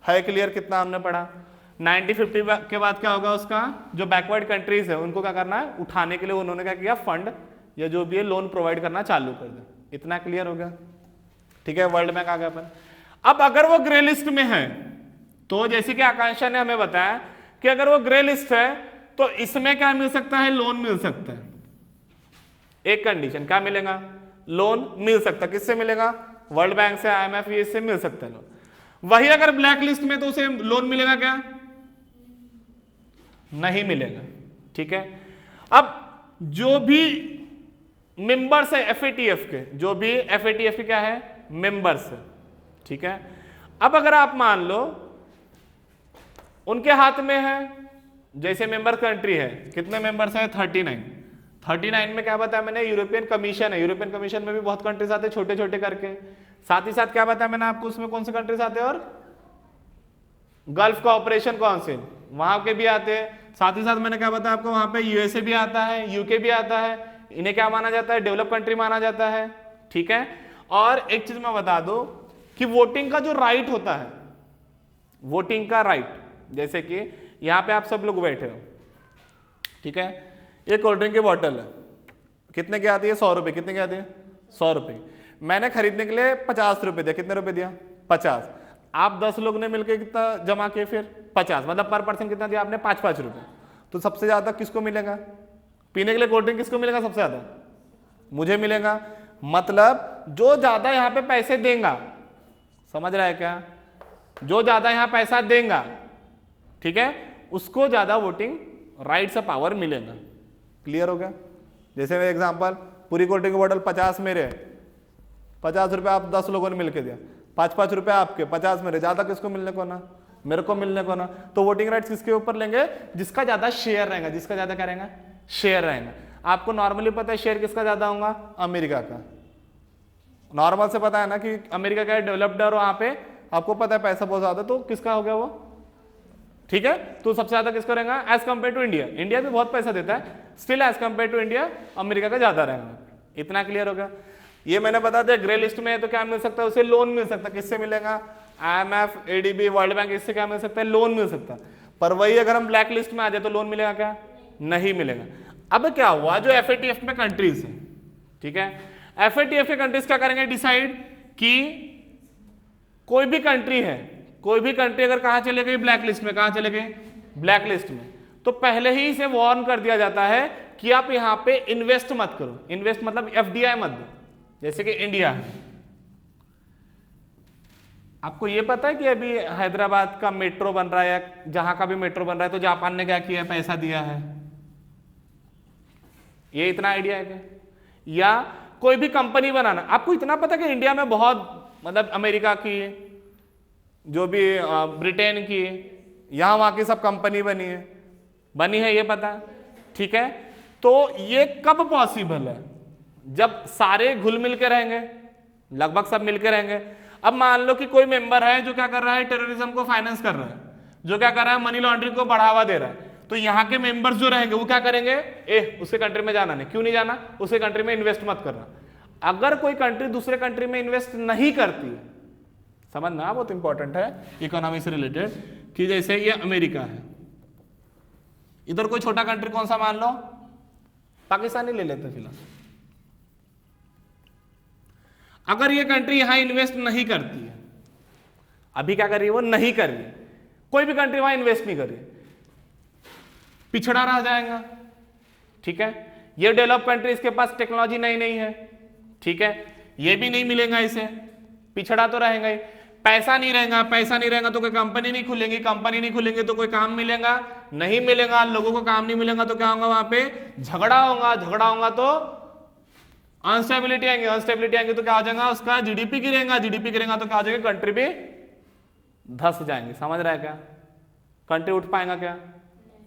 है, क्लियर, कितना हमने पढ़ा। 1950 के बाद क्या होगा, उसका जो बैकवर्ड कंट्रीज है उनको क्या करना है, उठाने के लिए उन्होंने क्या किया, फंड या जो भी है लोन प्रोवाइड करना चालू कर दिया। इतना क्लियर हो गया, ठीक है। वर्ल्ड बैंक आ गया अपन। अब अगर वो ग्रे लिस्ट में है, तो जैसे कि आकांक्षा ने हमें बताया कि अगर वो ग्रे लिस्ट है तो इसमें क्या मिल सकता है, लोन मिल सकता है। एक कंडीशन, क्या मिलेगा, लोन मिल सकता है। किससे मिलेगा, वर्ल्ड बैंक से, IMF, ये इससे मिल सकता है लोन। वही अगर ब्लैक लिस्ट में, तो उसे लोन मिलेगा क्या, नहीं मिलेगा, ठीक है। अब जो भी मेंबर्स है FATF के, जो भी FATF के क्या है, मेंबर्स है, ठीक है। अब अगर आप मान लो उनके हाथ में है, जैसे मेंबर कंट्री है, कितने मेंबर्स है, 39 में क्या बताया मैंने, यूरोपियन कमीशन है, यूरोपियन कमीशन में भी बहुत कंट्रीज आते हैं छोटे छोटे करके। साथ ही साथ क्या बताया मैंने आपको, उसमें कौन से कंट्रीज आते हैं, और गल्फ कोऑपरेशन काउंसिल, वहां के भी आते हैं। साथ ही साथ मैंने क्या बताया आपको, वहां पे USA भी आता है, UK भी आता है। इन्हें क्या माना जाता है, डेवलप कंट्री माना जाता है, ठीक है। और एक चीज मैं बता दूं कि वोटिंग का जो राइट होता है, वोटिंग का राइट, जैसे कि यहाँ पे आप सब लोग बैठे हो, ठीक है। ये कोल्ड ड्रिंक की बॉटल है, कितने की आती है? 100 रुपये। कितने की आती है? 100 रुपये। मैंने खरीदने के लिए 50 रुपये दिया। कितने रुपए दिया? 50। आप 10 लोग ने मिलकर कितना जमा किए फिर? 50। मतलब पर पर्सन कितना दिया आपने? 5-5 रुपये। तो सबसे ज्यादा किसको मिलेगा? पीने के लिए कोल्ड ड्रिंक किसको मिलेगा सबसे ज्यादा? मुझे मिलेगा। मतलब जो ज्यादा यहाँ पे पैसे देगा, समझ रहा है क्या? जो ज्यादा यहाँ पैसा देगा, ठीक है, उसको ज्यादा वोटिंग राइट्स ऑफ पावर मिलेगा। क्लियर हो गया? जैसे मैं एग्जांपल, पूरी कोल्ड ड्रिंक की बोतल 50 मेरे है, 50 रुपये आप 10 लोगों ने मिलकर दिया, 5-5 रुपये आपके, 50 मेरे, ज्यादा किसको मिलने को ना? मेरे को मिलने को ना। तो वोटिंग राइट्स किसके ऊपर लेंगे? जिसका ज्यादा शेयर रहेगा। जिसका ज्यादा क्या रहेगा? शेयर रहेगा। आपको नॉर्मली पता है शेयर किसका ज्यादा होगा? अमेरिका का। नॉर्मल से पता है ना कि अमेरिका का डेवलप्ड और वहां पे आपको पता है पैसा बहुत ज्यादा, तो किसका हो गया वो? ठीक है, तो सबसे ज्यादा किसका रहेगा as compare to India? India भी बहुत पैसा देता है, still as compare to India America का ज्यादा रहेगा। इतना क्लियर हो गया? ये मैंने बता दिया। ग्रे लिस्ट में है तो क्या मिल सकता है? उसे लोन मिल सकता है। किससे मिलेगा? IMF, ADB, वर्ल्ड बैंक, इससे क्या मिल सकता है? लोन मिल सकता है। पर वही अगर हम ब्लैक लिस्ट में आ जाए तो लोन मिलेगा क्या? नहीं मिलेगा। अब क्या हुआ, जो FATF में कंट्रीज है, ठीक है, FATF के कंट्रीज क्या करेंगे? डिसाइड कि कोई भी कंट्री है, कोई भी कंट्री अगर कहां चले गई? ब्लैक लिस्ट में। कहां चले गए? ब्लैक लिस्ट में। तो पहले ही इसे वार्न कर दिया जाता है कि आप यहां पे इन्वेस्ट मत करो। इन्वेस्ट मतलब FDI मत दो। जैसे कि इंडिया है, आपको ये पता है कि अभी हैदराबाद का मेट्रो बन रहा है, जहां का भी मेट्रो बन रहा है, तो जापान ने क्या किया है? पैसा दिया है। ये इतना आइडिया है क्या? या कोई भी कंपनी बनाना, आपको इतना पता कि इंडिया में बहुत, मतलब अमेरिका की, जो भी ब्रिटेन की, यहां वहां की सब कंपनी बनी है, ये पता है, ठीक है। तो ये कब पॉसिबल है? जब सारे घुल मिल के रहेंगे, लगभग सब मिलके रहेंगे। अब मान लो कि कोई मेंबर है जो क्या कर रहा है? टेररिज्म को फाइनेंस कर रहा है, जो क्या कर रहा है? मनी लॉन्ड्रिंग को बढ़ावा दे रहा है। तो यहाँ के मेंबर्स जो रहेंगे वो क्या करेंगे? उसके कंट्री में जाना नहीं। क्यों नहीं जाना? उसके कंट्री में इन्वेस्ट मत करना। अगर कोई कंट्री दूसरे कंट्री में इन्वेस्ट नहीं करती है, समझना बहुत इंपॉर्टेंट है इकोनॉमी से रिलेटेड, कि जैसे ये अमेरिका है, इधर कोई छोटा कंट्री कौन सा मान लो? पाकिस्तान ही ले लेते फिलहाल। अगर ये कंट्री यहां इन्वेस्ट नहीं करती है, अभी क्या कर रही है? वो नहीं कर रही है, कोई भी कंट्री वहां इन्वेस्ट नहीं कर रही, पिछड़ा रह जाएगा, ठीक है। ये डेवलप कंट्री, इसके पास टेक्नोलॉजी नहीं है, ठीक है, ये भी नहीं मिलेगा इसे, पिछड़ा तो रहेगा ही। पैसा नहीं रहेगा तो कोई कंपनी नहीं खुलेंगी, कंपनी नहीं खुलेंगे तो कोई काम मिलेगा नहीं मिलेगा, लोगों को काम नहीं मिलेगा तो क्या होगा? वहां पे झगड़ा होगा तो अनस्टेबिलिटी आएंगे तो क्या हो जाएगा? उसका जीडीपी गिरेगा तो क्या हो जाएगा? कंट्री भी धस जाएंगे। समझ रहा है क्या? कंट्री उठ पाएगा क्या?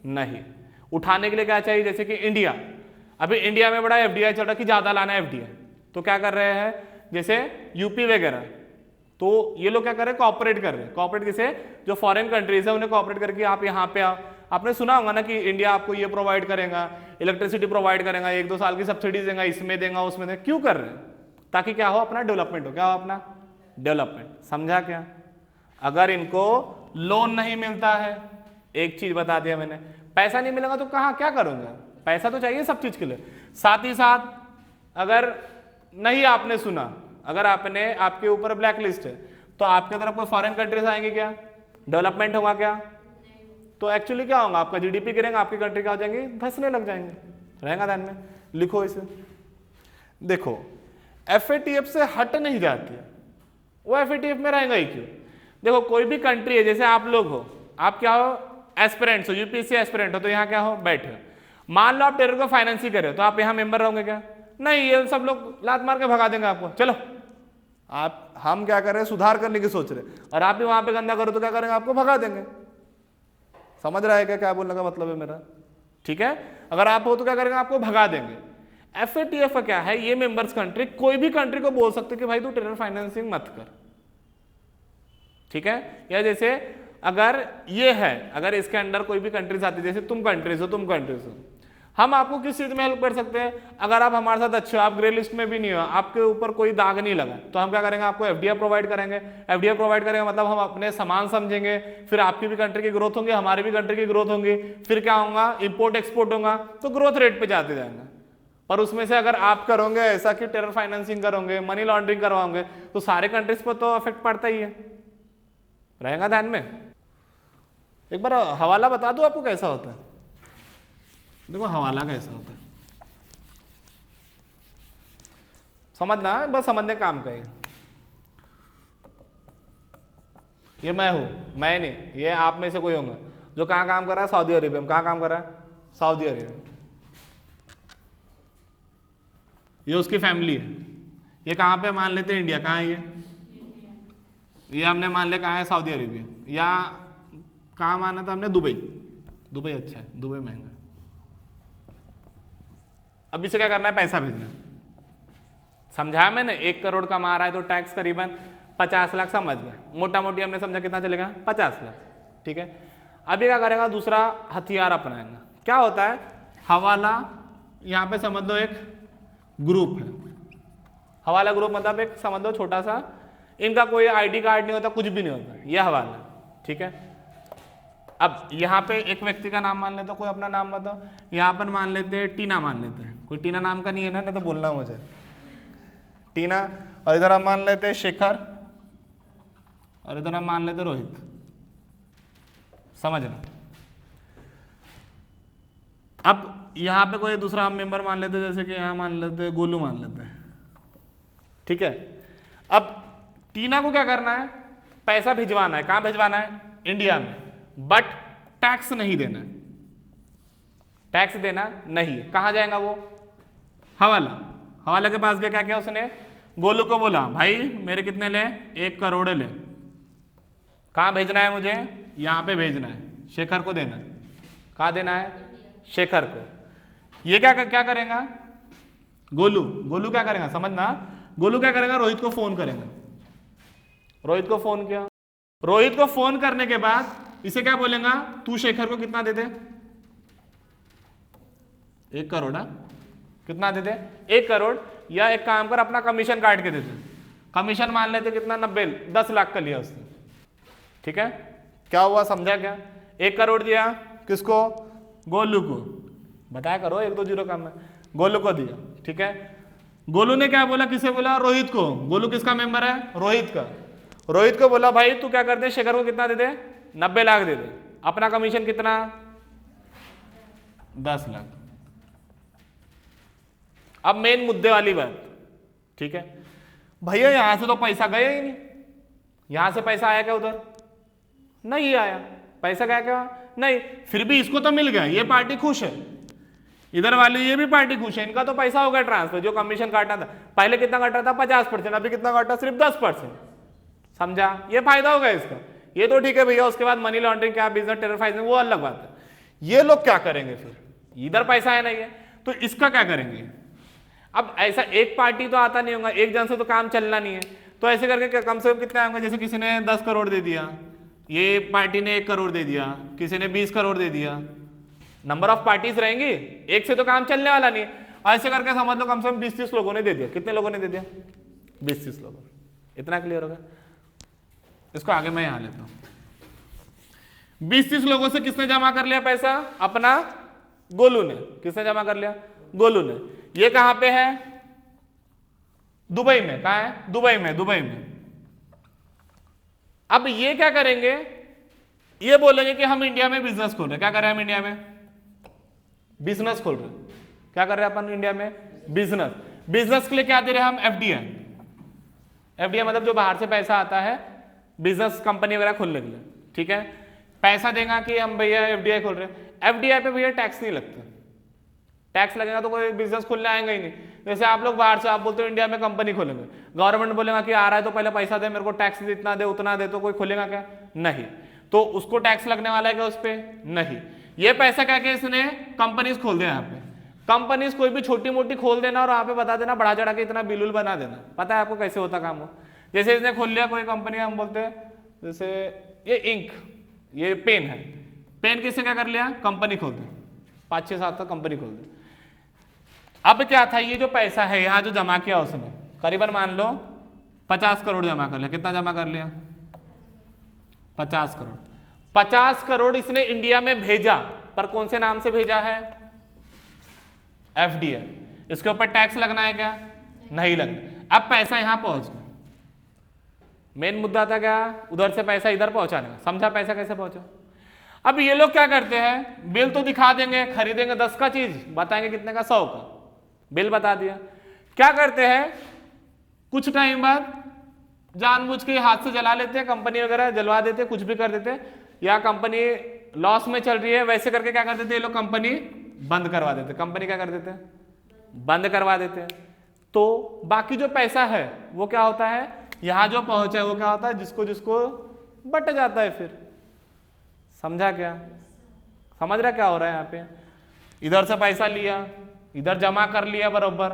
नहीं। उठाने के लिए क्या चाहिए? जैसे कि इंडिया, अभी इंडिया में बड़ा FDI चल रहा है कि ज्यादा लाना है FDI, तो क्या कर रहे हैं? जैसे यूपी वगैरह, तो ये लोग क्या कर रहे हैं? कॉपरेट कर रहे हैं। कॉपरेट किसे? जो फॉरेन कंट्रीज है उन्हें कॉपरेट करके आप यहाँ पे आओ। आपने सुना होगा ना कि इंडिया आपको ये प्रोवाइड करेगा, इलेक्ट्रिसिटी प्रोवाइड करेगा, 1-2 साल की सब्सिडीज देगा, इसमें देगा उसमें देगा। क्यों कर रहे हैं? ताकि क्या हो? अपना डेवलपमेंट हो। क्या हो? अपना डेवलपमेंट। समझा क्या? अगर इनको लोन नहीं मिलता है, एक चीज बता दिया मैंने, पैसा नहीं मिलेगा तो कहाँ क्या करूंगा? पैसा तो चाहिए सब चीज के लिए। साथ ही साथ अगर नहीं आपने सुना, अगर आपके ऊपर ब्लैक लिस्ट है, तो आपके तरफ कोई फॉरेन कंट्रीज आएंगे क्या? डेवलपमेंट होगा क्या? तो एक्चुअली क्या होगा? आपका जीडीपी गिरेगा, आपकी कंट्री क्या हो जाएंगी? धंसने लग जाएंगे। रहेगा ध्यान में, लिखो इसे। देखो, FATF से हट नहीं जाती है, वो FATF में रहेगा ही क्यों? देखो, कोई भी कंट्री है, जैसे आप लोग हो, आप क्या हो? एस्पिरेंट्स हो, UPSC एस्पिरेंट हो, तो यहाँ क्या हो? बैठे हो। मान लो आप टेरर को फाइनेंस ही कर रहे हो, तो आप यहाँ मेंबर रहोगे क्या? नहीं, ये सब लोग लात मार के भगा देंगे आपको। चलो, हम क्या कर रहे हैं? सुधार करने की सोच रहे हैं, और आप भी वहां पे गंदा करो तो क्या करेंगे? आपको भगा देंगे। समझ रहा है क्या बोलने का मतलब है मेरा? ठीक है, अगर आप हो तो क्या करेंगे? आपको भगा देंगे। FATF का क्या है? ये मेंबर्स कंट्री कोई भी कंट्री को बोल सकते कि भाई तू टेरर फाइनेंसिंग मत कर, ठीक है। या जैसे अगर ये है, अगर इसके अंडर कोई भी कंट्रीज आती है, जैसे तुम कंट्रीज हो, हम आपको किस चीज में हेल्प कर सकते हैं? अगर आप हमारे साथ अच्छे हो, आप ग्रे लिस्ट में भी नहीं हो, आपके ऊपर कोई दाग नहीं लगा, तो हम क्या करेंगे? आपको एफडीआई प्रोवाइड करेंगे। एफडीआई प्रोवाइड करेंगे मतलब हम अपने सामान समझेंगे, फिर आपकी भी कंट्री की ग्रोथ होगी, हमारी भी कंट्री की ग्रोथ होगी, फिर क्या होगा? इंपोर्ट एक्सपोर्ट होगा, तो ग्रोथ रेट पे जाते जाएंगे। पर उसमें से अगर आप करोगे ऐसा कि टेरर फाइनेंसिंग करोगे, मनी लॉन्ड्रिंग करवाओगे, तो सारे कंट्रीज पर तो इफेक्ट पड़ता ही है, रहेगा ध्यान में। एक बार हवाला बता दूं आपको कैसा होता है। देखो हवाला कैसा होता है, समझना है, बस समझने का काम का है। ये मैं हूं, मैं नहीं, ये आप में से कोई होगा जो कहाँ काम कर रहा है? सऊदी अरेबिया में। कहाँ काम कर रहा है? सऊदी अरेबिया में। ये उसकी फैमिली है। ये कहाँ पे मान लेते हैं? इंडिया। कहाँ है ये हमने मान लिया कहाँ है? Saudi Arabia. या कहाँ माना था हमने? दुबई। दुबई अच्छा है, दुबई महंगा। अब इसे क्या करना है? पैसा भेजना। समझा मैंने? 1 करोड़ कमा रहा है तो टैक्स करीबन 50 लाख, समझ गए? मोटा मोटी हमने समझा कितना चलेगा? 50 लाख, ठीक है। अभी क्या करेगा? दूसरा हथियार अपनाएगा। क्या होता है? हवाला, यहाँ पे समझ लो एक ग्रुप है। हवाला ग्रुप मतलब एक समझ लो छोटा सा, इनका कोई आईडी कार्ड नहीं होता, कुछ भी नहीं होता, यह हवाला, ठीक है। अब यहाँ पे एक व्यक्ति का नाम मान लेते, कोई अपना नाम बताओ। यहाँ पर मान लेते हैं टीना, मान लेते हैं। कोई टीना नाम का नहीं है ना? नहीं तो बोलना मुझे। टीना, और इधर हम मान लेते हैं शेखर, और इधर हम मान लेते रोहित। समझना। अब यहाँ पे कोई दूसरा हम मेंबर मान लेते, जैसे कि यहाँ मान लेते गोलू, मान लेते हैं, ठीक है। अब टीना को क्या करना है? पैसा भिजवाना है। कहाँ भिजवाना है? इंडिया में, बट टैक्स नहीं देना है। टैक्स देना नहीं है। कहाँ जाएगा वो? हवाला। हवाला के पास गया, क्या किया उसने? गोलू को बोला भाई मेरे कितने ले? 1 करोड़ ले। कहाँ भेजना है मुझे? यहाँ पे भेजना है, शेखर को देना है। कहाँ देना है? शेखर को। ये क्या करेगा? गोलू क्या करेगा? समझना, गोलू क्या करेगा? रोहित को फोन करेगा। रोहित को फोन किया, रोहित को फोन करने के बाद इसे क्या बोलेगा? तू शेखर को कितना दे दे? 1 करोड़। कितना दे दे? 1 करोड़। या एक काम कर, अपना कमीशन काट के दे दे। कमीशन मान लेते कितना? 10 लाख का लिया उसने, ठीक है। क्या हुआ? समझा क्या? 1 करोड़ दिया किसको? गोलू को। बताया करो, 1 2 0 काम है। गोलू को दिया, ठीक है। गोलू ने क्या बोला? किसे बोला? रोहित को। गोलू किसका मेंबर है? रोहित का। रोहित को बोला भाई तू क्या कर दे? शेखर को कितना दे दे? 90 लाख दे दे। अपना कमीशन कितना? 10 लाख। अब मेन मुद्दे वाली बात, ठीक है। भैया यहां से तो पैसा गया ही नहीं। यहां से पैसा आया क्या उधर? नहीं आया। पैसा गया क्या? नहीं। फिर भी इसको तो मिल गया, ये पार्टी खुश है। इधर वाली ये भी पार्टी खुश है, इनका तो पैसा हो गया ट्रांसफर। जो कमीशन काटना था, पहले कितना काटा था? 50%, अभी कितना काटा? सिर्फ 10%। समझा? ये फायदा होगा इसका। ये तो ठीक है भैया। उसके बाद मनी लॉन्ड्रिंग क्या, बिजनेस टेरर फाइनेंसिंग, वो अलग बात है। ये लोग क्या करेंगे फिर? इधर पैसा है नहीं है, तो इसका क्या करेंगे? अब ऐसा एक पार्टी तो आता नहीं होगा, एक जन से तो काम चलना नहीं है, तो ऐसे करके कम से कम कितना आएंगे? जैसे किसी ने 10 करोड़ दे दिया, ये पार्टी ने 1 करोड़ दे दिया, किसी ने 20 करोड़ दे दिया। नंबर ऑफ पार्टीज रहेंगी, एक से तो काम चलने वाला नहीं है। ऐसे करके समझ लो कम से कम 20-30 लोगों ने दे दिया। कितने लोगों ने दे दिया? 20-30 लोगों। इतना क्लियर होगा? इसको आगे मैं यहां लेता हूं। 20-30 लोगों से किसने जमा कर लिया पैसा? अपना गोलू ने। किसने जमा कर लिया? गोलू ने। ये कहां पे है? दुबई में। कहां है? दुबई में। दुबई में। अब ये क्या करेंगे? ये बोलेंगे कि हम इंडिया में बिजनेस खोल रहे। क्या कर रहे हैं हम इंडिया में? बिजनेस खोल रहे। क्या कर रहे हैं अपन इंडिया में? बिजनेस। बिजनेस के लिए क्या दे रहे हैं हम? एफडीआई। एफडीआई मतलब जो बाहर से पैसा आता है बिजनेस कंपनी वगैरह खोलने के लिए, ठीक है। पैसा देगा कि हम भैया एफडीआई खोल रहे हैं। एफडीआई पे भैया टैक्स नहीं लगता। टैक्स लगेगा तो कोई बिजनेस खोलने आएगा ही नहीं। जैसे आप लोग बाहर से आप बोलते हो इंडिया में कंपनी खोलेंगे, गवर्नमेंट बोलेगा कि आ रहा है तो पहले पैसा दे, मेरे को टैक्स इतना दे उतना दे, तो कोई खोलेगा क्या? नहीं। तो उसको टैक्स लगने वाला है क्या उस पर? नहीं। ये पैसा क्या क्या इसने कंपनीज खोल दिया। यहाँ पे कंपनीज कोई भी छोटी मोटी खोल देना और वहां पे बता देना, बढ़ा चढ़ा के इतना बिल बना देना। पता है आपको कैसे होता काम हो? जैसे इसने खोल लिया कोई कंपनी, हम बोलते हैं जैसे ये इंक, ये पेन है, पेन किसने क्या कर लिया? कंपनी खोल दी, 5-6 साल तक कंपनी खोल दी। अब क्या था, ये जो पैसा है यहाँ जो जमा किया उसने, करीबन मान लो 50 करोड़ जमा कर लिया। कितना जमा कर लिया? 50 करोड़। 50 करोड़ इसने इंडिया में भेजा, पर कौन से नाम से भेजा है? एफडीआई। इसके ऊपर टैक्स लगना है क्या? नहीं लगना। अब पैसा यहां पहुंच गया। मेन मुद्दा था क्या? उधर से पैसा इधर पहुंचाने का। समझा पैसा कैसे पहुंचा? अब ये लोग क्या करते हैं, बिल तो दिखा देंगे, खरीदेंगे 10 का चीज, बताएंगे कितने का, 100 का। बिल बता दिया। क्या करते हैं, कुछ टाइम बाद जानबूझ के हाथ से जला लेते हैं, कंपनी वगैरह जलवा देते, कुछ भी कर देते, या कंपनी लॉस में चल रही है वैसे करके क्या कर देते ये लोग, कंपनी बंद करवा देते। कंपनी क्या कर देते हैं? बंद करवा देते हैं। तो बाकी जो पैसा है वो क्या होता है, यहां जो पहुंचा है वो क्या होता है, जिसको जिसको बट जाता है फिर। समझा क्या? समझ रहा क्या हो रहा है यहाँ पे? इधर से पैसा लिया, इधर जमा कर लिया बरोबर।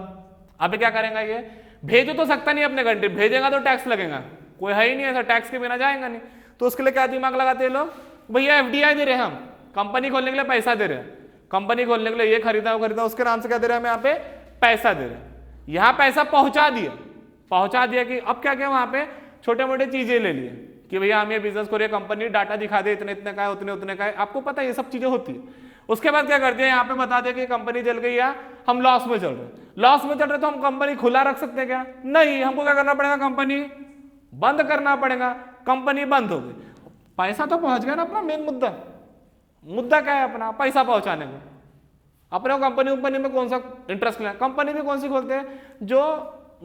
अब क्या करेगा ये, भेज तो सकता नहीं अपने कंट्री, भेजेगा तो टैक्स लगेगा, कोई है ही नहीं ऐसा, टैक्स के बिना जाएगा नहीं। तो उसके लिए क्या दिमाग लगाते हैं लोग, भैया एफडीआई दे रहे हैं हम, कंपनी खोलने के लिए पैसा दे रहे हैं, कंपनी खोलने के लिए ये खरीदा वो खरीदा, उसके नाम से क्या दे रहे हैं हम यहाँ पे, पैसा दे रहे हैं। यहाँ पैसा पहुंचा दिया कि अब क्या किया, वहां पे छोटे मोटे चीजें ले लिए कि भैया हम ये बिजनेस करिए, कंपनी डाटा दिखा दे, इतने इतने का है, उतने उतने का है, आपको पता है ये सब चीजें होती है। उसके बाद क्या करते हैं, यहाँ पे बता दे कि कंपनी जल गई या हम लॉस में चल रहे हैं। लॉस में चल रहे तो हम कंपनी खुला रख सकते हैं क्या? नहीं, हमको क्या करना पड़ेगा, कंपनी बंद करना पड़ेगा। कंपनी बंद हो गई, पैसा तो पहुंच गया ना। अपना मेन मुद्दा क्या है, अपना पैसा पहुंचाने में। अपने कंपनी में कौन सा इंटरेस्ट लेना, कंपनी भी कौन सी खोलते हैं, जो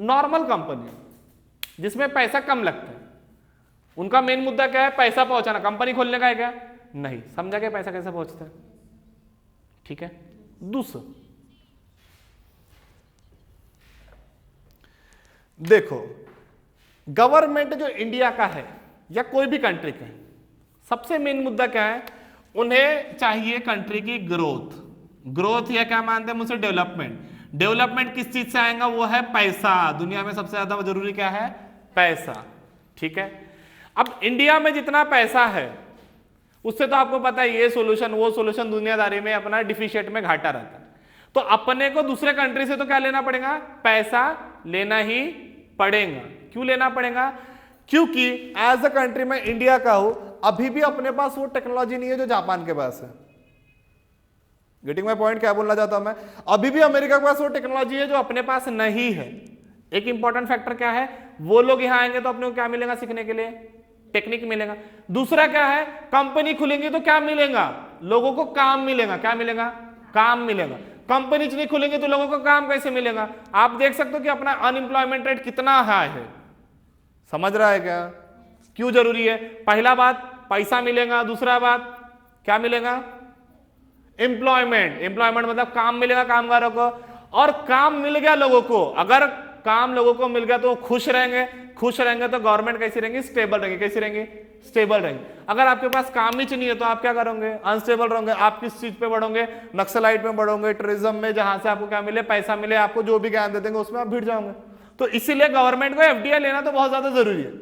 नॉर्मल कंपनी जिसमें पैसा कम लगता है, उनका मेन मुद्दा क्या है, पैसा पहुंचाना। कंपनी खोलने का है क्या? नहीं। समझा क्या पैसा कैसे पहुंचता है? ठीक है। दूसरा देखो, गवर्नमेंट जो इंडिया का है या कोई भी कंट्री का है, सबसे मेन मुद्दा क्या है, उन्हें चाहिए कंट्री की ग्रोथ या क्या मानते हैं मुझसे, डेवलपमेंट किस चीज से आएगा, वो है पैसा। दुनिया में सबसे ज्यादा जरूरी क्या है, पैसा। ठीक है। अब इंडिया में जितना पैसा है उससे तो आपको पता है ये सोल्यूशन वो सोल्यूशन, दुनियादारी में अपना डिफिशिएट में घाटा रहता है। तो अपने को दूसरे कंट्री से तो क्या लेना पड़ेगा, पैसा लेना ही पड़ेगा। क्यों लेना पड़ेगा? क्योंकि एज अ कंट्री में इंडिया का हूं, अभी भी अपने पास वो टेक्नोलॉजी नहीं है जो जापान के पास है। Getting my point? क्या बोलना चाहता हूं मैं, अभी भी अमेरिका के पास वो टेक्नोलॉजी है जो अपने पास नहीं है। एक इंपॉर्टेंट फैक्टर क्या है, वो लोग यहां आएंगे तो अपने को क्या मिलेगा सीखने के लिए, टेक्निक मिलेगा। दूसरा क्या है, कंपनी खुलेंगी तो क्या मिलेगा, लोगों को काम मिलेगा। क्या मिलेगा? काम मिलेगा। कंपनी नहीं खुलेंगे तो लोगों को काम कैसे मिलेगा? आप देख सकते हो कि अपना अनएम्प्लॉयमेंट रेट कितना हाई है। समझ रहा है क्या? क्यों जरूरी है? पहला बात पैसा मिलेगा, दूसरा बात क्या मिलेगा, एम्प्लॉयमेंट मतलब काम मिलेगा कामगारों को, और काम मिल गया लोगों को। अगर काम लोगों को मिल गया तो खुश रहेंगे तो गवर्नमेंट कैसी रहेंगी, स्टेबल रहेंगी। कैसी रहेंगी? स्टेबल रहेंगे। अगर आपके पास काम ही नहीं है तो आप क्या करोगे, अनस्टेबल रहोगे। आप किस चीज पे बढ़ोगे, नक्सलाइट में बढ़ोगे, टेररिज्म में, जहां से आपको क्या मिले, पैसा मिले, आपको जो भी ज्ञान दे देंगे उसमें आप भिड़ जाओगे। तो इसीलिए गवर्नमेंट को एफडीआई लेना तो बहुत ज्यादा जरूरी है,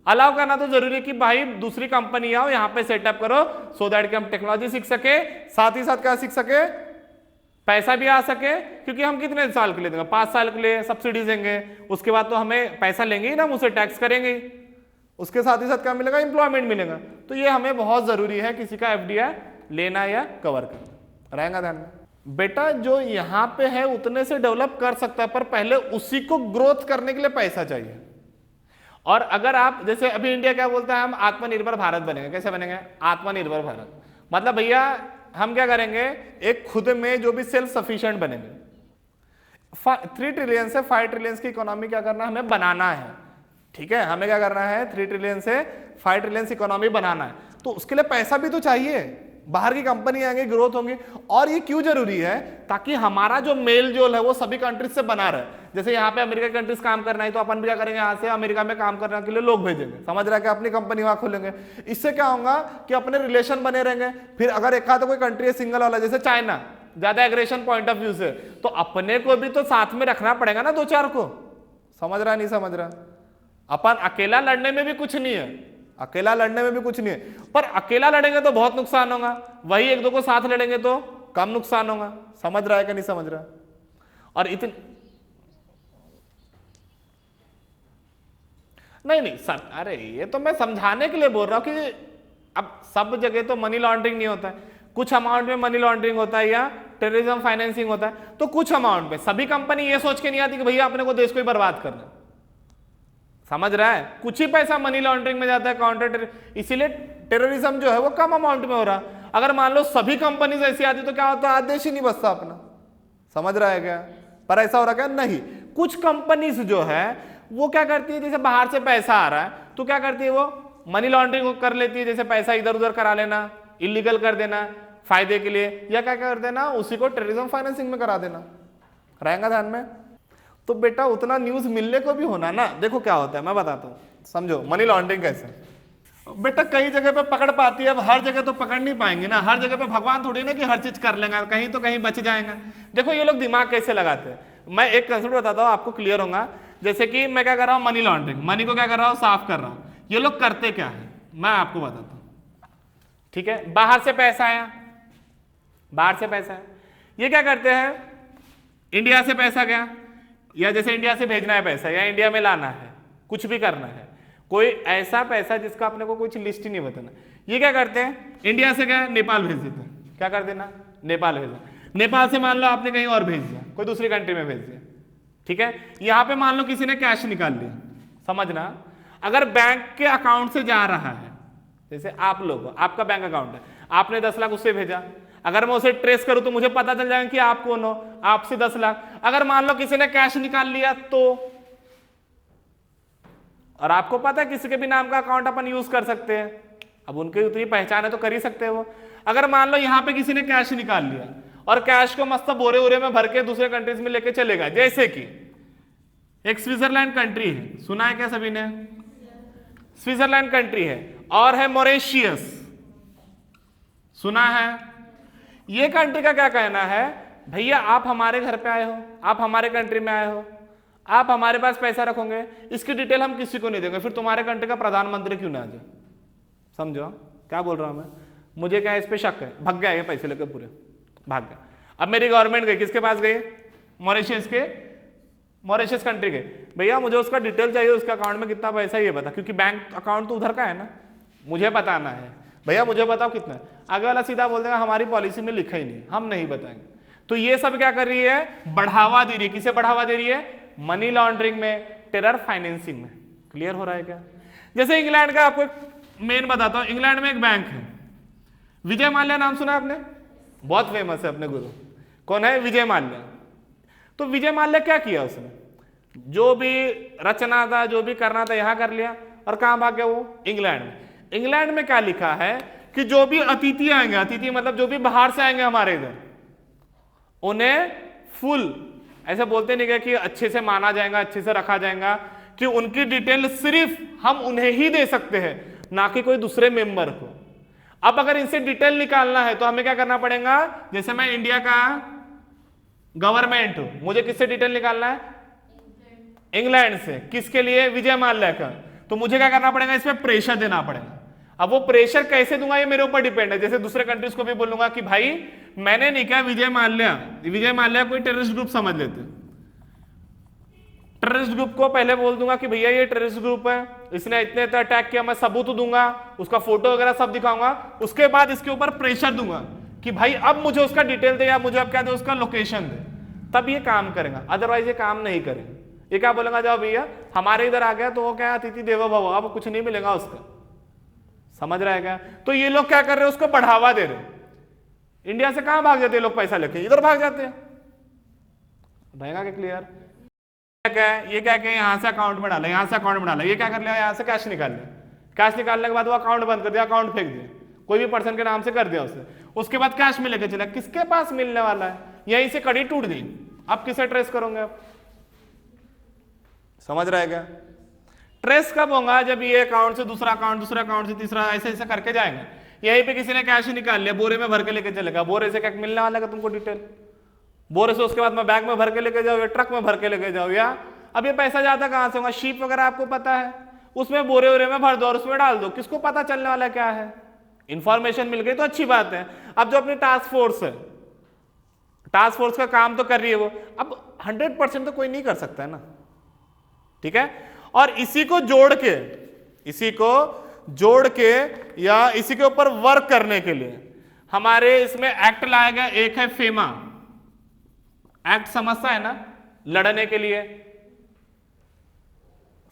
अलाउ करना तो जरूरी है कि भाई दूसरी कंपनी आओ यहाँ पे सेटअप करो, सो दैट कि हम टेक्नोलॉजी सीख सके, साथ ही साथ क्या सीख सके, पैसा भी आ सके। क्योंकि हम कितने साल के लिए देंगे, 5 साल के लिए सब्सिडी देंगे, उसके बाद तो हमें पैसा लेंगे ही ना, मुझसे टैक्स करेंगे ही, उसके साथ ही साथ क्या मिलेगा, एम्प्लॉयमेंट मिलेगा। तो ये हमें बहुत जरूरी है किसी का एफडीआई लेना या कवर करना, रहेगा ध्यान में। बेटा जो यहाँ पे है उतने से डेवलप कर सकता है, पर पहले उसी को ग्रोथ करने के लिए पैसा चाहिए। और अगर आप जैसे अभी इंडिया क्या बोलता है, हम आत्मनिर्भर भारत बनेंगे। कैसे बनेंगे? आत्मनिर्भर भारत मतलब भैया हम क्या करेंगे, एक खुद में जो भी सेल्फ सफिशिएंट बनेंगे। 3 ट्रिलियन से 5 ट्रिलियन की इकोनॉमी क्या करना है, हमें बनाना है। ठीक है, हमें क्या करना है, 3 ट्रिलियन से 5 ट्रिलियन इकोनॉमी बनाना है। तो उसके लिए पैसा भी तो चाहिए, बाहर की कंपनी आएंगी, ग्रोथ होंगी। और ये क्यों जरूरी है, ताकि हमारा जो मेल जोल है वो सभी कंट्रीज से बना रहे। जैसे यहाँ पे अमेरिका कंट्रीज काम करना है तो अपन भी क्या करेंगे, यहाँ से अमेरिका में काम करने के लिए लोग भेजेंगे। समझ रहा है कि अपनी कंपनी वहां खोलेंगे। इससे क्या होगा कि अपने रिलेशन बने रहेंगे। फिर अगर एक आध कोई कंट्री है सिंगल वाला, जैसे चाइना, ज्यादा एग्रेशन पॉइंट ऑफ व्यू से, तो अपने को भी तो साथ में रखना पड़ेगा ना 2-4 को। समझ रहा नहीं समझ रहा? अपन अकेला लड़ने में भी कुछ नहीं है, अकेला लड़ने में भी कुछ नहीं है, पर अकेला लड़ेंगे तो बहुत नुकसान होगा। वही 1-2 को साथ लड़ेंगे तो कम नुकसान होगा। समझ रहा है कि नहीं समझ रहा? और इतनी नहीं सर, अरे ये तो मैं समझाने के लिए बोल रहा हूं कि अब सब जगह तो मनी लॉन्ड्रिंग नहीं होता है, कुछ अमाउंट में मनी लॉन्ड्रिंग होता है या टेररिज्म फाइनेंसिंग होता है, तो कुछ अमाउंट पे सभी कंपनी ये सोच के नहीं आती कि भैया अपने को देश को ही बर्बाद करना। समझ रहा है? कुछ ही पैसा मनी लॉन्ड्रिंग में जाता है, काउंटर, इसीलिए टेररिज्म जो है वो कम अमाउंट में हो रहा। अगर मान लो सभी कंपनीज ऐसी आती तो क्या होता, आज देश ही नहीं बचता अपना। समझ रहा है क्या? पर ऐसा हो रहा क्या? नहीं, कुछ कंपनीज जो है वो क्या करती है, जैसे बाहर से पैसा आ रहा है तो क्या करती है, वो मनी लॉन्ड्रिंग कर लेती है, जैसे पैसा इधर उधर करा लेना, इलीगल कर देना फायदे के लिए, या क्या कर देना, उसी को टेररिज्म फाइनेंसिंग में करा देना। रहेगा ध्यान में? तो बेटा उतना न्यूज मिलने को भी होना ना। देखो क्या होता है, मैं बताता हूँ, समझो मनी लॉन्ड्रिंग कैसे। बेटा कई जगह पे पकड़ पाती है, अब हर जगह तो पकड़ नहीं पाएंगे ना, हर जगह पे भगवान थोड़ी ना कि हर चीज कर लेंगे, कहीं तो कहीं बच जाएगा। देखो ये लोग दिमाग कैसे लगाते हैं, मैं एक कंसेप्ट बताता हूँ, आपको क्लियर होगा। जैसे कि मैं क्या कर रहा हूँ, मनी लॉन्ड्रिंग, मनी को क्या कर रहा हूँ, साफ कर रहा हूँ। ये लोग करते क्या है मैं आपको बताता हूँ, ठीक है? बाहर से पैसा आया, बाहर से पैसा है, ये क्या करते हैं, इंडिया से पैसा गया, या जैसे इंडिया से भेजना है पैसा या इंडिया में लाना है, कुछ भी करना है, कोई ऐसा पैसा जिसका अपने को कुछ लिस्ट ही नहीं बताना, ये क्या करते हैं, इंडिया से गया नेपाल भेज देते हैं। क्या कर देना, नेपाल भेजना। नेपाल से मान लो आपने कहीं और भेज दिया, कोई दूसरी कंट्री में भेज दिया, ठीक है? यहां पे मान लो किसी ने कैश निकाल लिया, समझना, अगर बैंक के अकाउंट से जा रहा है, जैसे आप लोग, आपका बैंक अकाउंट है, आपने 10 लाख उससे भेजा, अगर मैं उसे ट्रेस करूं तो मुझे पता चल जाएगा कि आप कौन हो, आपसे 10 लाख। अगर मान लो किसी ने कैश निकाल लिया तो, और आपको पता है किसी के भी नाम का अकाउंट अपन यूज कर सकते हैं, अब उनकी उतनी पहचान है तो कर ही सकते हैं वो। अगर मान लो यहां पे किसी ने कैश निकाल लिया और कैश को मस्त बोरे उरे में भर के दूसरे कंट्रीज में लेके चलेगा, जैसे कि एक स्विट्जरलैंड कंट्री है, सुना है क्या सभी ने? स्विट्जरलैंड कंट्री है, और है मॉरिशियस, सुना है? ये कंट्री का क्या कहना है, भैया आप हमारे घर पे आए हो, आप हमारे कंट्री में आए हो, आप हमारे पास पैसा रखोगे, इसकी डिटेल हम किसी को नहीं देंगे, फिर तुम्हारे कंट्री का प्रधानमंत्री क्यों ना आ जाए। समझो क्या बोल रहा हूं मैं? मुझे क्या इस पे शक है, भाग गया ये पैसे लेकर पूरे, भाग गया। अब मेरी गवर्नमेंट गई, किसके पास गई, मॉरिशियस के, मॉरिशियस कंट्री के, भैया मुझे उसका डिटेल चाहिए, उसके अकाउंट में कितना पैसा ये बता, क्योंकि बैंक अकाउंट तो उधर का है ना, मुझे बताना है, भैया मुझे बताओ कितना है। आगे वाला सीधा बोल देगा हमारी पॉलिसी में लिखा ही नहीं, हम नहीं बताएंगे। तो ये सब क्या कर रही है, बढ़ावा दे रही है, किसे बढ़ावा दे रही है, मनी लॉन्ड्रिंग में, टेरर फाइनेंसिंग में। क्लियर हो रहा है क्या? जैसे इंग्लैंड का आपको मेन बताता हूं, इंग्लैंड में एक बैंक है, विजय माल्या, नाम सुना आपने? बहुत फेमस है अपने गुरु, कौन है, विजय माल्या। तो विजय माल्या क्या किया उसने, जो भी रचना था, जो भी करना था यहां कर लिया, और कहां भाग गया वो, इंग्लैंड में। इंग्लैंड में क्या लिखा है कि जो भी अतिथि आएंगे, अतिथि मतलब जो भी बाहर से आएंगे हमारे इधर, उन्हें फुल, ऐसे बोलते नहीं गए कि अच्छे से माना जाएगा, अच्छे से रखा जाएगा, कि उनकी डिटेल सिर्फ हम उन्हें ही दे सकते हैं, ना कि कोई दूसरे मेंबर को। अब अगर इनसे डिटेल निकालना है तो हमें क्या करना पड़ेगा, जैसे मैं इंडिया का गवर्नमेंट हूं, मुझे किससे डिटेल निकालना है, इंग्लैंड से, किसके लिए, विजय माल्या का, तो मुझे क्या करना पड़ेगा, इसमें प्रेशर देना पड़ेगा। अब वो प्रेशर कैसे दूंगा ये मेरे ऊपर डिपेंड है। जैसे दूसरे कंट्रीज को भी बोलूंगा कि भाई मैंने नहीं कहा विजय माल्या, विजय माल्या कोई टेररिस्ट ग्रुप समझ लेते, टेररिस्ट ग्रुप को पहले बोल दूंगा कि भैया ये टेररिस्ट ग्रुप है, इसने इतने अटैक किया, मैं सबूत दूंगा, उसका फोटो वगैरह सब दिखाऊंगा, उसके बाद इसके ऊपर प्रेशर दूंगा कि भाई अब मुझे उसका डिटेल दे, या मुझे अब क्या दे, उसका लोकेशन दे, तब ये काम करेगा, अदरवाइज ये काम नहीं करेगा। ये क्या बोलेगा, जाओ भैया हमारे इधर आ गया तो वो क्या, अतिथि देवो भव, अब कुछ नहीं मिलेगा उसका। समझ रहा है क्या? तो ये लोग क्या कर रहे हैं, उसको बढ़ावा दे रहे। इंडिया से कहां भाग जाते हैं लोग, पैसा लेके इधर भाग जाते हैं। रहेगा क्या क्लियर? क्या है ये, क्या क्या यहां से अकाउंट में डाला, यहां से अकाउंट में डाला, ये क्या कर लिया, यहां से कैश निकाल लिया, कैश निकालने के बाद वो अकाउंट बंद कर दिया, अकाउंट फेंक दिया, कोई भी पर्सन के नाम से कर दिया उसे, उसके बाद कैश में लेके चला, किसके पास मिलने वाला है, यहीं से कड़ी टूट गई, अब किसे ट्रेस करोगे आप? समझ रहा है क्या? ट्रेस कब होगा, जब ये अकाउंट से दूसरा अकाउंट, दूसरा अकाउंट से तीसरा, ऐसे ऐसे करके जाएंगे। यहीं पे किसी ने कैश निकाल लिया, बोरे में भर के लेके चलेगा, बोरे से क्या मिलने वाला है तुमको डिटेल, बोरे से उसके बाद में बैग में भर के लेके जाओ, या ट्रक में भर के लेके जाओ, या अब ये पैसा जाता कहां से होगा, शीप वगैरह आपको पता है, उसमें बोरे वोरे में भर दो और उसमें डाल दो, किसको पता चलने वाला क्या है? इंफॉर्मेशन मिल गई तो अच्छी बात है। अब जो अपनी टास्क फोर्स है, टास्क फोर्स का काम तो कर रही है वो, अब 100% तो कोई नहीं कर सकता है ना, ठीक है। और इसी को जोड़ के या इसी के ऊपर वर्क करने के लिए हमारे इसमें एक्ट लाया गया। एक है फेमा एक्ट, समझता है ना, लड़ने के लिए,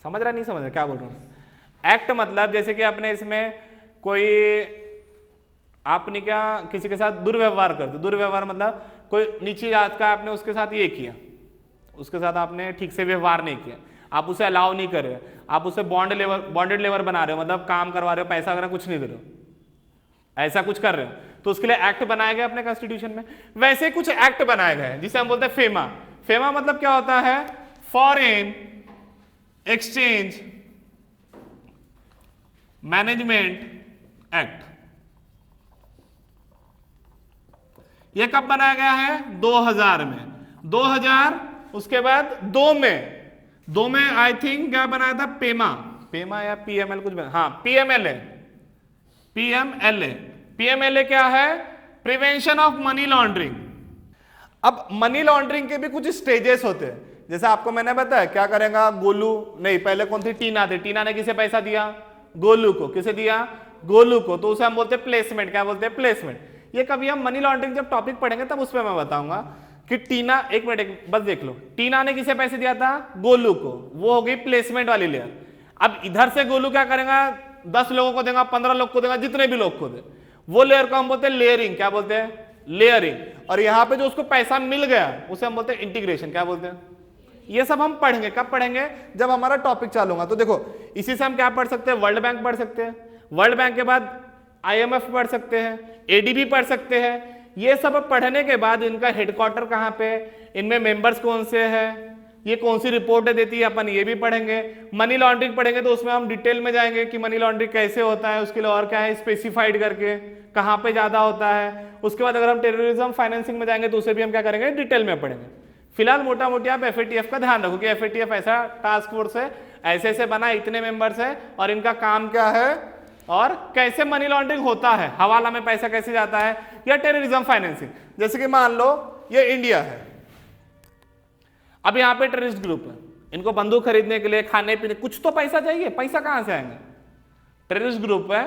समझ रहा नहीं समझ रहा क्या बोल रहा हूं। एक्ट मतलब जैसे कि आपने इसमें कोई, आपने क्या किसी के साथ दुर्व्यवहार कर दो, दुर्व्यवहार मतलब कोई नीची जात का आपने उसके साथ ये किया, उसके साथ आपने ठीक से व्यवहार नहीं किया, आप उसे अलाउ नहीं कर रहे, आप उसे बॉन्डेड लेबर बना रहे हो, मतलब काम करवा रहे हो, पैसा वगैरह कुछ नहीं दे रहे हो, ऐसा कुछ कर रहे हो, तो उसके लिए एक्ट बनाया गया अपने कॉन्स्टिट्यूशन में। वैसे कुछ एक्ट बनाए गए जिसे हम बोलते हैं फेमा। फेमा मतलब क्या होता है, फॉरेन एक्सचेंज मैनेजमेंट एक्ट। यह कब बनाया गया है, 2000 में, 2000 उसके बाद 2 में आई थिंक क्या बनाया था, पेमा या पीएमएल कुछ हाँ पीएमएलए क्या है, प्रिवेंशन ऑफ मनी लॉन्ड्रिंग। अब मनी लॉन्ड्रिंग के भी कुछ स्टेजेस होते हैं, जैसे आपको मैंने बताया क्या करेगा, गोलू नहीं, पहले कौन थी, टीना थी, टीना ने किसे पैसा दिया, गोलू को, किसे दिया, गोलू को, तो उसे हम बोलते हैं प्लेसमेंट। क्या बोलते हैं, प्लेसमेंट। ये कभी हम मनी लॉन्ड्रिंग जब टॉपिक पढ़ेंगे तब उसमें मैं बताऊंगा कि टीना, एक मिनट बस देख लो, टीना ने किसे पैसे दिया था, गोलू को, वो हो गई प्लेसमेंट वाली लेयर। अब इधर से गोलू क्या करेगा, 10 लोगों को देगा, 15 लोग को देगा, जितने भी लोग को दे, वो लेयर को हम बोलते हैं लेयरिंग। क्या बोलते हैं, लेयरिंग। और यहां पे जो उसको पैसा मिल गया उसे हम बोलते हैं इंटीग्रेशन। क्या बोलते हैं, ये सब हम पढ़ेंगे, कब पढ़ेंगे, जब हमारा टॉपिक चालू होगा। तो देखो इसी से हम क्या पढ़ सकते हैं, वर्ल्ड बैंक पढ़ सकते हैं, वर्ल्ड बैंक के बाद IMF पढ़ सकते हैं, ADB पढ़ सकते हैं। ये सब पढ़ने के बाद इनका हेडक्वार्टर कहाँ पे, इनमें मेंबर्स कौन से हैं, ये कौन सी रिपोर्ट देती है, अपन ये भी पढ़ेंगे। मनी लॉन्ड्रिंग पढ़ेंगे तो उसमें हम डिटेल में जाएंगे कि मनी लॉन्ड्रिंग कैसे होता है, उसके लिए और क्या है स्पेसिफाइड करके, कहाँ पे ज्यादा होता है। उसके बाद अगर हम टेररिज्म फाइनेंसिंग में जाएंगे तो उसे भी हम क्या करेंगे, डिटेल में पढ़ेंगे। फिलहाल मोटा मोटी आप FATF का ध्यान रखो कि FATF ऐसा टास्क फोर्स है, ऐसे ऐसे बना, इतने मेंबर्स है और इनका काम क्या है और कैसे मनी लॉन्ड्रिंग होता है, हवाला में पैसा कैसे जाता है, या टेररिज्म फाइनेंसिंग। जैसे कि मान लो ये इंडिया है, अब यहाँ पे टेररिस्ट ग्रुप है, इनको बंदूक खरीदने के लिए, खाने पीने, कुछ तो पैसा चाहिए, पैसा कहां से आएगा, टेररिस्ट ग्रुप है,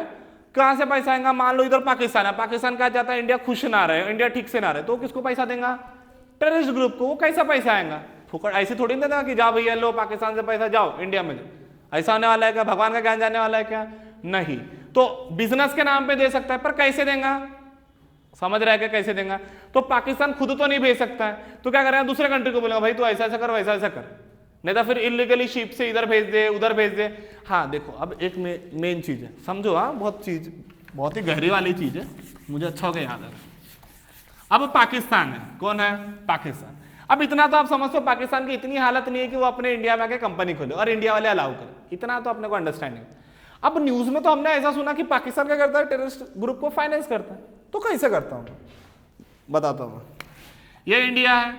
कहां से पैसा आएगा। मान लो इधर पाकिस्तान है, पाकिस्तान क्या चाहता है, इंडिया खुश ना रहे, इंडिया ठीक से ना रहे, तो किसको पैसा देगा, टेररिस्ट ग्रुप को। वो कैसा पैसा आएगा, फुकड़ ऐसे थोड़ी नहीं देगा कि जाओ भैया लो पाकिस्तान से पैसा जाओ इंडिया में, ऐसा होने वाला है क्या, भगवान का ज्ञान जाने वाला है क्या, नहीं। तो बिजनेस के नाम पे दे सकता है, पर कैसे देगा, समझ रहा है क्या, कैसे देगा। तो पाकिस्तान खुद तो नहीं भेज सकता है, तो क्या करेगा, दूसरे कंट्री को बोलेगा भाई तू ऐसा ऐसा कर, वैसा ऐसा कर, नहीं तो फिर इलीगली शिप से इधर भेज दे, उधर भेज दे। हाँ देखो अब एक मेन चीज है, समझो, हाँ बहुत ही गहरी वाली चीज है, मुझे अच्छा हो गया याद है। अब पाकिस्तान है, कौन है, पाकिस्तान। अब इतना तो आप समझते हो, पाकिस्तान की इतनी हालत नहीं है कि वो अपने इंडिया में आके कंपनी खोले और इंडिया वाले अलाउ करें, इतना तो अपने को अंडरस्टैंडिंग। अब न्यूज में तो हमने ऐसा सुना कि पाकिस्तान क्या करता है, टेररिस्ट ग्रुप को फाइनेंस करता है। तो कैसे करता हूं, बताता हूं। ये इंडिया है,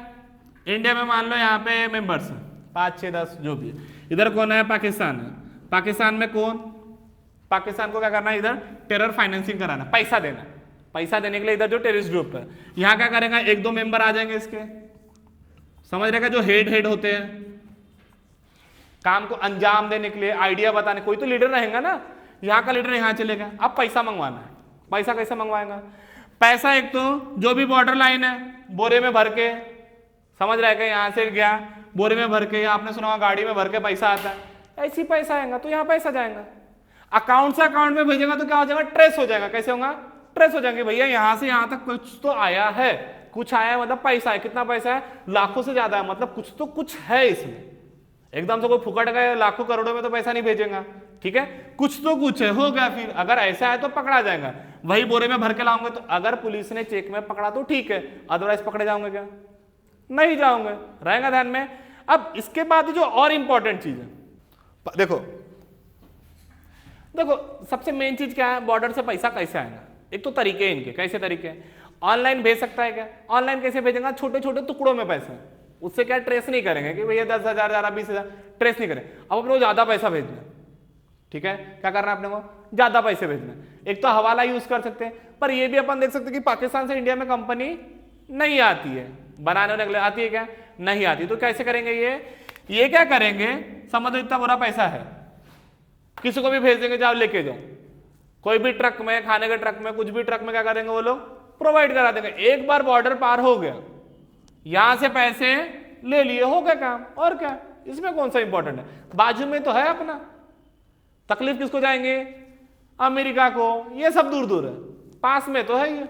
इंडिया में मान लो यहाँ पे मेंबर्स हैं 5, 6, 10 जो भी है। इधर कौन है, पाकिस्तान है। पाकिस्तान में कौन, पाकिस्तान को क्या करना है, इधर टेरर फाइनेंसिंग कराना, पैसा देना। पैसा देने के लिए इधर जो टेररिस्ट ग्रुप है, यहाँ क्या करेगा, 1-2 मेंबर आ जाएंगे इसके, समझ रहेगा, जो हेड होते हैं, काम को अंजाम देने के लिए, आइडिया बताने, कोई तो लीडर रहेगा ना। यहाँ का लीडर यहाँ चलेगा, अब पैसा मंगवाना है। पैसा कैसे मंगवाएगा, पैसा एक तो जो भी बॉर्डर लाइन है बोरे में भर के, समझ रहा है कि यहाँ से गया बोरे में भर के, आपने सुना गाड़ी में भर के पैसा आता है, ऐसी पैसा आएगा तो यहाँ पैसा जाएगा। अकाउंट से अकाउंट में भेजेगा तो क्या हो जाएगा, ट्रेस हो जाएगा। कैसे होगा, ट्रेस हो जाएंगे, भैया यहाँ से यहाँ तक कुछ तो आया है, कुछ आया है, मतलब पैसा है, कितना पैसा है, लाखों से ज्यादा है, मतलब कुछ तो कुछ है इसमें। एकदम से कोई फुकट गए लाखों करोड़ों में तो पैसा नहीं भेजेगा, ठीक है, कुछ तो कुछ है, हो गया। फिर अगर ऐसा है तो पकड़ा जाएगा। वही बोरे में भर के लाओगे तो अगर पुलिस ने चेक में पकड़ा तो ठीक है, अदरवाइज पकड़े जाओगे क्या, नहीं जाओगे, रहेगा ध्यान में। अब इसके बाद जो और इंपॉर्टेंट चीज है, देखो सबसे मेन चीज क्या है, बॉर्डर से पैसा कैसे आएगा। एक तो तरीके हैं इनके, कैसे तरीके, ऑनलाइन भेज सकता है क्या, ऑनलाइन कैसे भेजेगा, छोटे छोटे टुकड़ों में पैसा, उससे क्या ट्रेस नहीं करेंगे कि भैया 10,000 जा रहा, 20,000, ट्रेस नहीं करें। अब अपने को ज्यादा पैसा भेजना, ठीक है, क्या करना है अपने को, ज्यादा पैसे भेजना। एक तो हवाला यूज कर सकते हैं, पर ये भी अपन देख सकते हैं कि पाकिस्तान से इंडिया में कंपनी नहीं आती है, बनाने वाले अगले आती है क्या, नहीं आती। तो कैसे करेंगे ये क्या करेंगे, समझ लो इतना बुरा पैसा है, किसी को भी भेज देंगे जाओ लेके जाओ, कोई भी ट्रक में, खाने के ट्रक में, कुछ भी ट्रक में क्या करेंगे वो लोग प्रोवाइड करा देंगे। एक बार बॉर्डर पार हो गया, यहां से पैसे ले लिए, हो गया काम, और क्या, इसमें कौन सा इंपॉर्टेंट है, बाजू में तो है अपना। तकलीफ किसको जाएंगे, अमेरिका को, ये सब दूर दूर है, पास में तो है ये,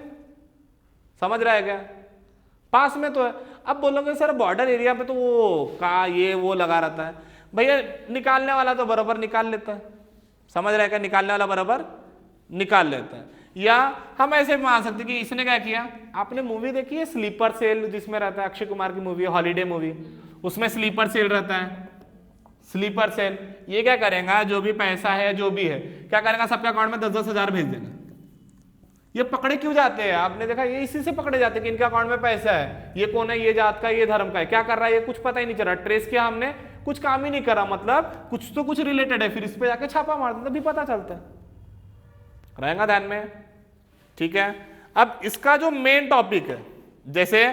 समझ रहा है क्या, पास में तो है। अब बोलोगे सर बॉर्डर एरिया पे तो वो का ये वो लगा रहता है, भैया निकालने वाला तो बराबर निकाल लेता है, समझ रहा है क्या, निकालने वाला बराबर निकाल लेता है। या हम ऐसे मान सकते कि इसने क्या किया, आपने मूवी देखी है स्लीपर सेल, जिसमें रहता है अक्षय कुमार की मूवी है हॉलीडे मूवी, उसमें स्लीपर सेल रहता है, स्लीपर सेल। ये क्या करेगा, जो भी पैसा है जो भी है क्या करेगा, सबके अकाउंट में 10-10 हजार भेज देगा। ये पकड़े क्यों जाते हैं, आपने देखा ये इसी से पकड़े जाते हैं कि इनके अकाउंट में पैसा है, ये कौन है, ये जात का, ये धर्म का है, क्या कर रहा है ये कुछ पता ही नहीं चल रहा, ट्रेस किया हमने, कुछ काम ही नहीं करा, मतलब कुछ तो कुछ रिलेटेड है, फिर इस पे जाके छापा मारते तभी पता चलता है, रहेगा ध्यान में, ठीक है। अब इसका जो मेन टॉपिक है, जैसे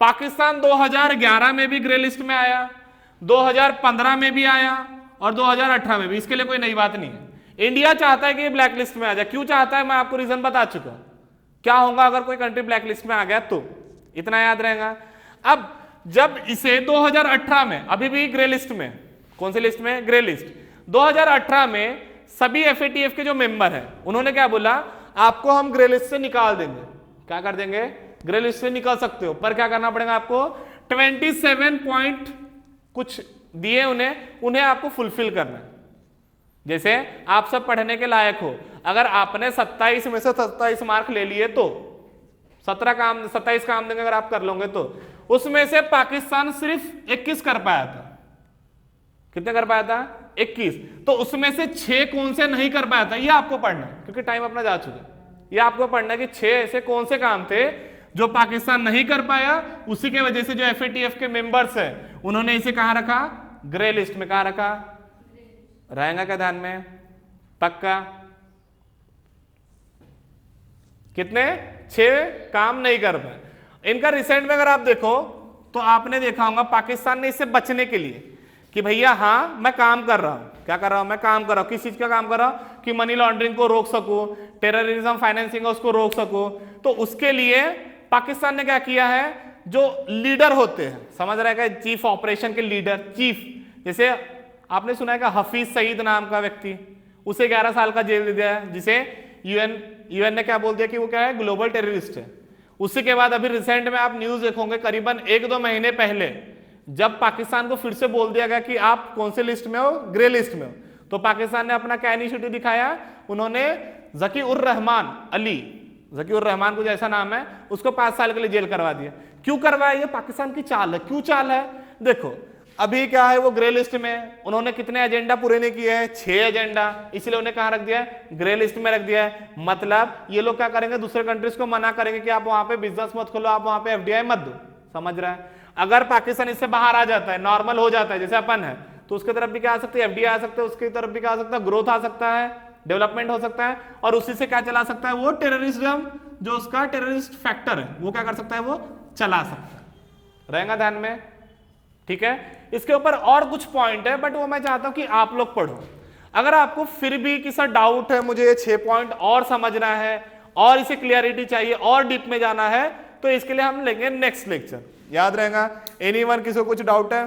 पाकिस्तान 2011 में भी ग्रे लिस्ट में आया, 2015 में भी आया और 2018 में भी, इसके लिए कोई नई बात नहीं है। इंडिया चाहता है कि ये ब्लैक लिस्ट में आ जाए, क्यों चाहता है मैं आपको रीजन बता चुका हूं, क्या होगा अगर कोई कंट्री ब्लैक लिस्ट में आ गया तो, इतना याद रहेगा। अब जब इसे 2018 में, अभी भी ग्रे लिस्ट में, कौन सी लिस्ट में, ग्रे लिस्ट, 2018 में सभी FATF के जो मेंबर हैं उन्होंने क्या बोला, आपको हम ग्रे लिस्ट से निकाल देंगे, क्या कर देंगे, ग्रे लिस्ट से निकाल सकते हो, पर क्या करना पड़ेगा आपको, 27 पॉइंट कुछ दिए उन्हें आपको फुलफिल करना है। जैसे आप सब पढ़ने के लायक हो, अगर आपने 27 में से 27 मार्क ले लिए तो 27 काम देंगे, अगर आप कर लोगे तो उसमें से पाकिस्तान सिर्फ 21 कर पाया था, कितने कर पाया था, 21, तो उसमें से 6 कौन से नहीं कर पाया था, ये आपको पढ़ना है, क्योंकि टाइम अपना जा चुका है। ये आपको पढ़ना है कि 6 ऐसे कौन से काम थे जो पाकिस्तान नहीं कर पाया, उसी के वजह से जो FATF के मेंबर्स हैं उन्होंने इसे कहां रखा, ग्रे लिस्ट में। कहां रखा, रहेगा क्या ध्यान में, पक्का, कितने, 6 काम नहीं कर पाए। इनका रिसेंट में अगर आप देखो तो आपने देखा होगा पाकिस्तान ने इससे बचने के लिए कि भैया हाँ मैं काम कर रहा हूं, क्या कर रहा हूं, मैं काम कर रहा हूं, किस चीज का काम कर रहा हूं, कि मनी लॉन्ड्रिंग को रोक सकूं, टेररिज्म फाइनेंसिंग उसको रोक सकूं, तो उसके लिए पाकिस्तान ने क्या किया है, जो लीडर होते हैं, समझ रहे हैं, चीफ ऑपरेशन के लीडर, चीफ, जैसे आपने सुना है कि हफीज सईद नाम का व्यक्ति, उसे 11 साल का जेल दे दिया है, जिसे यूएन ने क्या बोल दिया कि वो क्या है, ग्लोबल टेररिस्ट है। उसी के बाद अभी रिसेंट में आप न्यूज देखोगे, करीबन 1-2 महीने पहले जब पाकिस्तान को फिर से बोल दिया गया कि आप कौन से लिस्ट में हो, ग्रे लिस्ट में हो, तो पाकिस्तान ने अपना क्या इनिशिएटिव दिखाया, उन्होंने जकी उर रहमान को जैसा नाम है उसको 5 साल के लिए जेल करवा दिया। क्यों करवाया, ये पाकिस्तान की चाल है। क्यों चाल है, देखो अभी क्या है, वो ग्रे लिस्ट में, उन्होंने कितने एजेंडा पूरे नहीं किए हैं, 6 एजेंडा, इसलिए उन्हें कहां रख दिया है, ग्रे लिस्ट में रख दिया है। मतलब ये लोग क्या करेंगे, दूसरे कंट्रीज को मना करेंगे कि आप वहां पे बिजनेस मत खोलो, आप वहां पे FDI मत दो, समझ रहा है। अगर पाकिस्तान इससे बाहर आ जाता है, नॉर्मल हो जाता है जैसे अपन है, तो उसकी तरफ भी क्या आ सकती है, FDI आ सकता है, उसकी तरफ भी क्या आ सकता है, ग्रोथ आ सकता है, डेवलपमेंट हो सकता है, और उसी से क्या चला सकता है, वो टेररिज्म, जो उसका टेररिस्ट फैक्टर है वो क्या कर सकता है, वो चला सकता है, रहेगा ध्यान में, ठीक है। इसके ऊपर और कुछ पॉइंट है, बट वो मैं चाहता हूं कि आप लोग पढ़ो। अगर आपको फिर भी किसी डाउट है, मुझे ये 6 पॉइंट और समझना है और इसे क्लियरिटी चाहिए और डीप में जाना है, तो इसके लिए हम लेंगे नेक्स्ट लेक्चर, याद रहेगा। एनीवन, किसी को कुछ डाउट है?